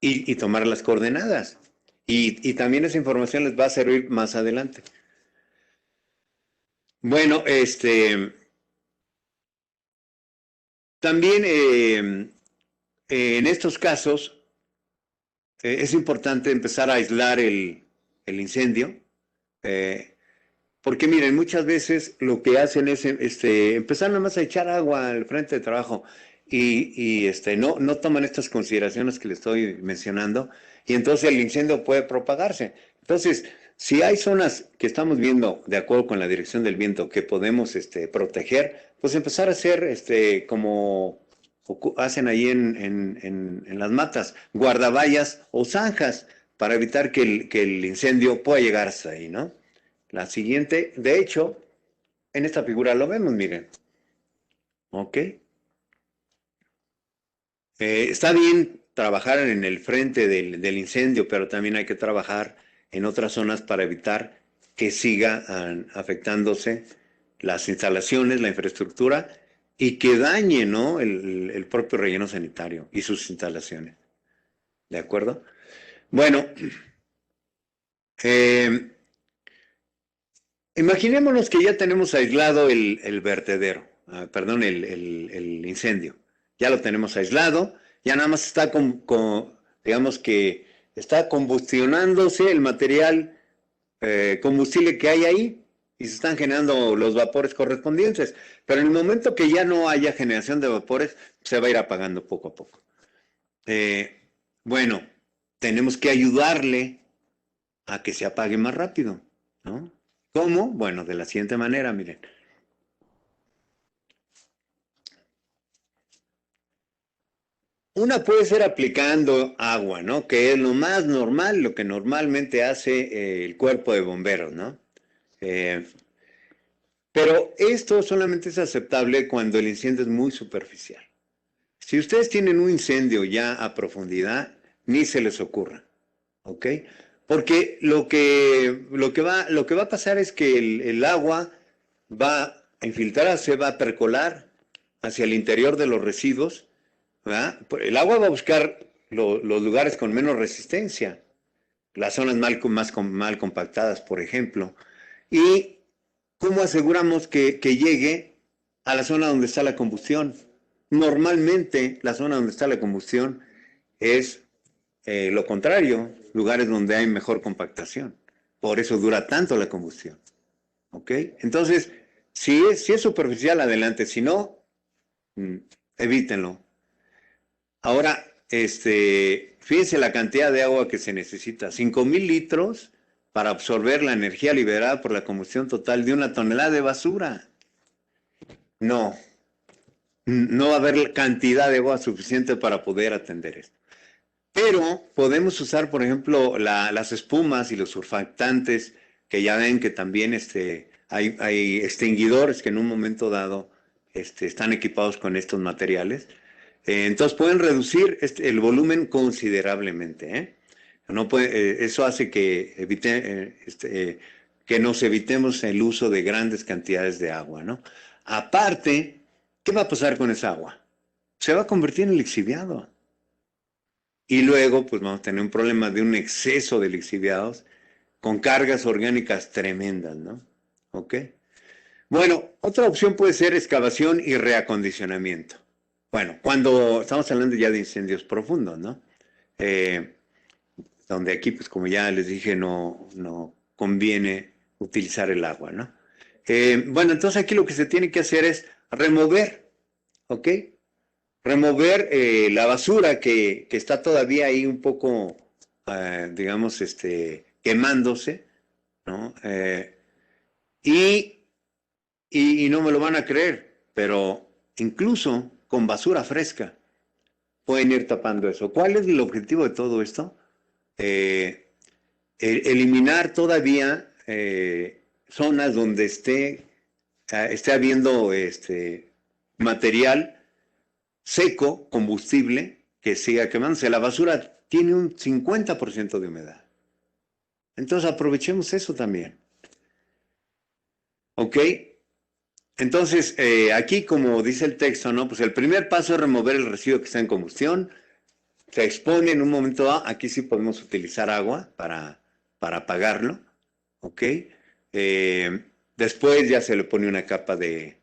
y tomar las coordenadas. Y también esa información les va a servir más adelante. Bueno, también en estos casos es importante empezar a aislar el incendio, eh, porque miren, muchas veces lo que hacen es empezar nada más a echar agua al frente de trabajo y no toman estas consideraciones que les estoy mencionando y entonces el incendio puede propagarse. Entonces, si hay zonas que estamos viendo de acuerdo con la dirección del viento que podemos proteger, pues empezar a hacer como hacen ahí en las matas, guardaballas o zanjas para evitar que el incendio pueda llegar hasta ahí, ¿no? La siguiente, de hecho, en esta figura lo vemos, miren. ¿Ok? Está bien trabajar en el frente del incendio, pero también hay que trabajar en otras zonas para evitar que siga afectándose las instalaciones, la infraestructura y que dañe, ¿no? el propio relleno sanitario y sus instalaciones. ¿De acuerdo? Bueno, eh, imaginémonos que ya tenemos aislado el vertedero, perdón, el incendio. Ya lo tenemos aislado, ya nada más está digamos que está combustionándose el material combustible que hay ahí y se están generando los vapores correspondientes. Pero en el momento que ya no haya generación de vapores, se va a ir apagando poco a poco. Eh, bueno, tenemos que ayudarle a que se apague más rápido, ¿no? ¿Cómo? Bueno, de la siguiente manera, miren. Una puede ser aplicando agua, ¿no? Que es lo más normal, lo que normalmente hace el cuerpo de bomberos, ¿no? Eh, pero esto solamente es aceptable cuando el incendio es muy superficial. Si ustedes tienen un incendio ya a profundidad, ni se les ocurra, ¿ok? Porque lo que va a pasar es que el agua va a infiltrarse, va a percolar hacia el interior de los residuos, ¿verdad? El agua va a buscar los lugares con menos resistencia, las zonas mal compactadas, por ejemplo. ¿Y cómo aseguramos que llegue a la zona donde está la combustión? Normalmente la zona donde está la combustión es lo contrario, lugares donde hay mejor compactación. Por eso dura tanto la combustión. ¿Ok? Entonces, si es superficial, adelante. Si no, mm, evítenlo. Ahora, fíjense la cantidad de agua que se necesita. 5,000 litros para absorber la energía liberada por la combustión total de una tonelada de basura. No, no va a haber cantidad de agua suficiente para poder atender esto. Pero podemos usar, por ejemplo, las espumas y los surfactantes, que ya ven que también hay extinguidores que en un momento dado están equipados con estos materiales. Entonces pueden reducir el volumen considerablemente, ¿eh? No puede, eso hace que nos evitemos el uso de grandes cantidades de agua, ¿no? Aparte, ¿qué va a pasar con esa agua? Se va a convertir en lixiviado. Y luego, pues vamos a tener un problema de un exceso de lixiviados con cargas orgánicas tremendas, ¿no? ¿Ok? Bueno, otra opción puede ser excavación y reacondicionamiento. Bueno, cuando estamos hablando ya de incendios profundos, ¿no? Eh, donde aquí, pues como ya les dije, no conviene utilizar el agua, ¿no? Bueno, entonces aquí lo que se tiene que hacer es remover, ¿ok? Remover la basura que está todavía ahí un poco, digamos, quemándose, ¿no? Y, y no me lo van a creer, pero incluso con basura fresca pueden ir tapando eso. ¿Cuál es el objetivo de todo esto? Eh, eliminar todavía zonas donde esté habiendo material seco, combustible, que siga quemándose. La basura tiene un 50% de humedad. Entonces aprovechemos eso también. ¿Ok? Entonces, aquí como dice el texto, ¿no? Pues el primer paso es remover el residuo que está en combustión. Se expone en un momento dado, aquí sí podemos utilizar agua para apagarlo. ¿Ok? Después ya se le pone una capa de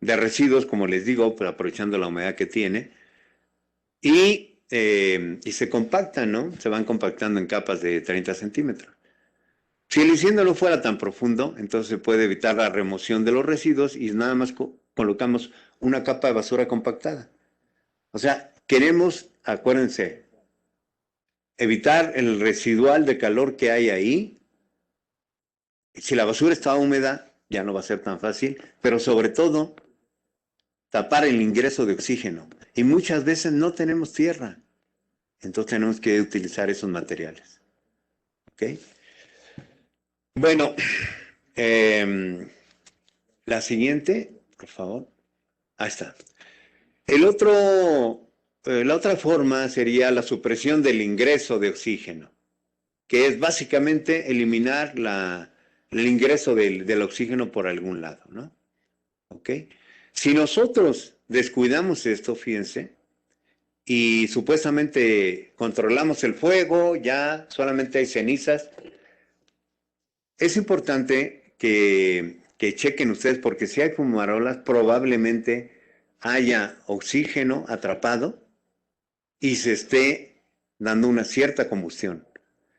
residuos, como les digo, pero aprovechando la humedad que tiene. Y se compactan, ¿no? Se van compactando en capas de 30 centímetros. Si el incendio no fuera tan profundo, entonces se puede evitar la remoción de los residuos y nada más colocamos una capa de basura compactada. O sea, queremos, acuérdense, evitar el residual de calor que hay ahí. Si la basura está húmeda, ya no va a ser tan fácil, pero sobre todo tapar el ingreso de oxígeno. Y muchas veces no tenemos tierra, entonces tenemos que utilizar esos materiales. ¿Ok? Bueno, eh, la siguiente, por favor. Ahí está. La otra forma sería la supresión del ingreso de oxígeno, que es básicamente eliminar el ingreso del oxígeno por algún lado, ¿no? ¿Ok? Si nosotros descuidamos esto, fíjense, y supuestamente controlamos el fuego, ya solamente hay cenizas, es importante que chequen ustedes, porque si hay fumarolas, probablemente haya oxígeno atrapado y se esté dando una cierta combustión.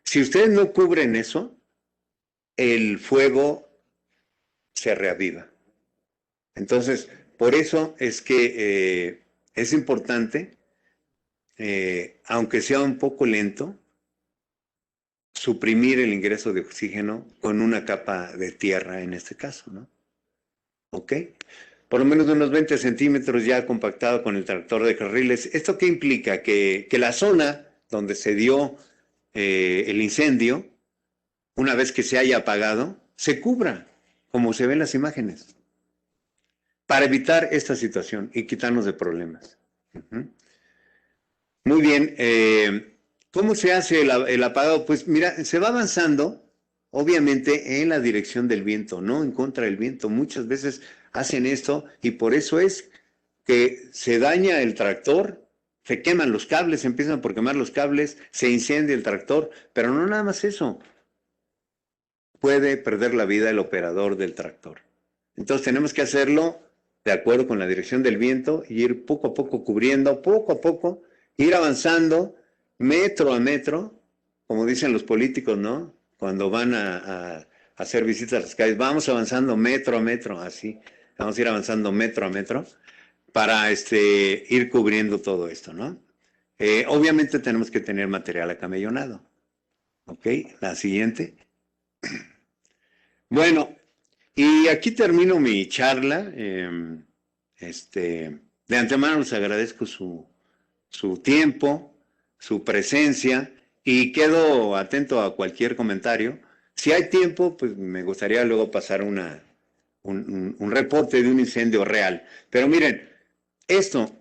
Si ustedes no cubren eso, el fuego se reaviva. Entonces, por eso es que es importante, aunque sea un poco lento, suprimir el ingreso de oxígeno con una capa de tierra en este caso, ¿no? ¿Ok? Por lo menos de unos 20 centímetros ya compactado con el tractor de carriles. ¿Esto qué implica? Que la zona donde se dio el incendio, una vez que se haya apagado, se cubra, como se ven en las imágenes, para evitar esta situación y quitarnos de problemas. Muy bien. ¿Cómo se hace el apagado? Pues mira, se va avanzando, obviamente, en la dirección del viento, no en contra del viento. Muchas veces hacen esto y por eso es que se daña el tractor, se queman los cables, se empiezan por quemar los cables, se incendia el tractor, pero no nada más eso. Puede perder la vida el operador del tractor. Entonces tenemos que hacerlo de acuerdo con la dirección del viento y ir poco a poco cubriendo, poco a poco, ir avanzando metro a metro, como dicen los políticos, ¿no? Cuando van a hacer visitas a las calles, vamos avanzando metro a metro, así, vamos a ir avanzando metro a metro para ir cubriendo todo esto, ¿no? Obviamente tenemos que tener material acamellonado. ¿Ok? La siguiente. Bueno, y aquí termino mi charla. De antemano les agradezco su tiempo, su presencia y quedo atento a cualquier comentario. Si hay tiempo, pues me gustaría luego pasar un reporte de un incendio real. Pero miren, esto,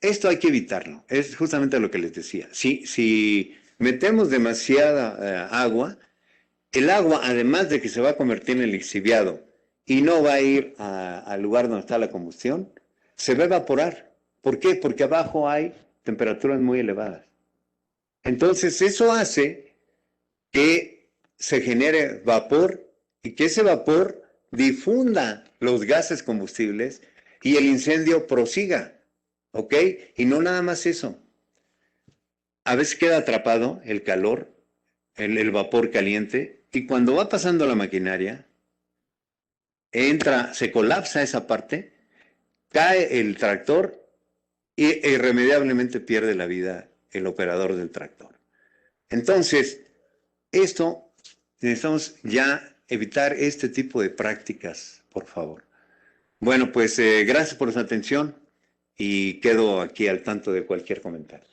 esto hay que evitarlo. Es justamente lo que les decía. Si metemos demasiada agua, el agua, además de que se va a convertir en lixiviado y no va a ir al lugar donde está la combustión, se va a evaporar. ¿Por qué? Porque abajo hay temperaturas muy elevadas. Entonces, eso hace que se genere vapor y que ese vapor difunda los gases combustibles y el incendio prosiga. ¿Ok? Y no nada más eso. A veces queda atrapado el calor, el vapor caliente, y cuando va pasando la maquinaria, entra, se colapsa esa parte, cae el tractor e irremediablemente pierde la vida el operador del tractor. Entonces, esto necesitamos ya evitar este tipo de prácticas, por favor. Bueno, pues gracias por su atención y quedo aquí al tanto de cualquier comentario.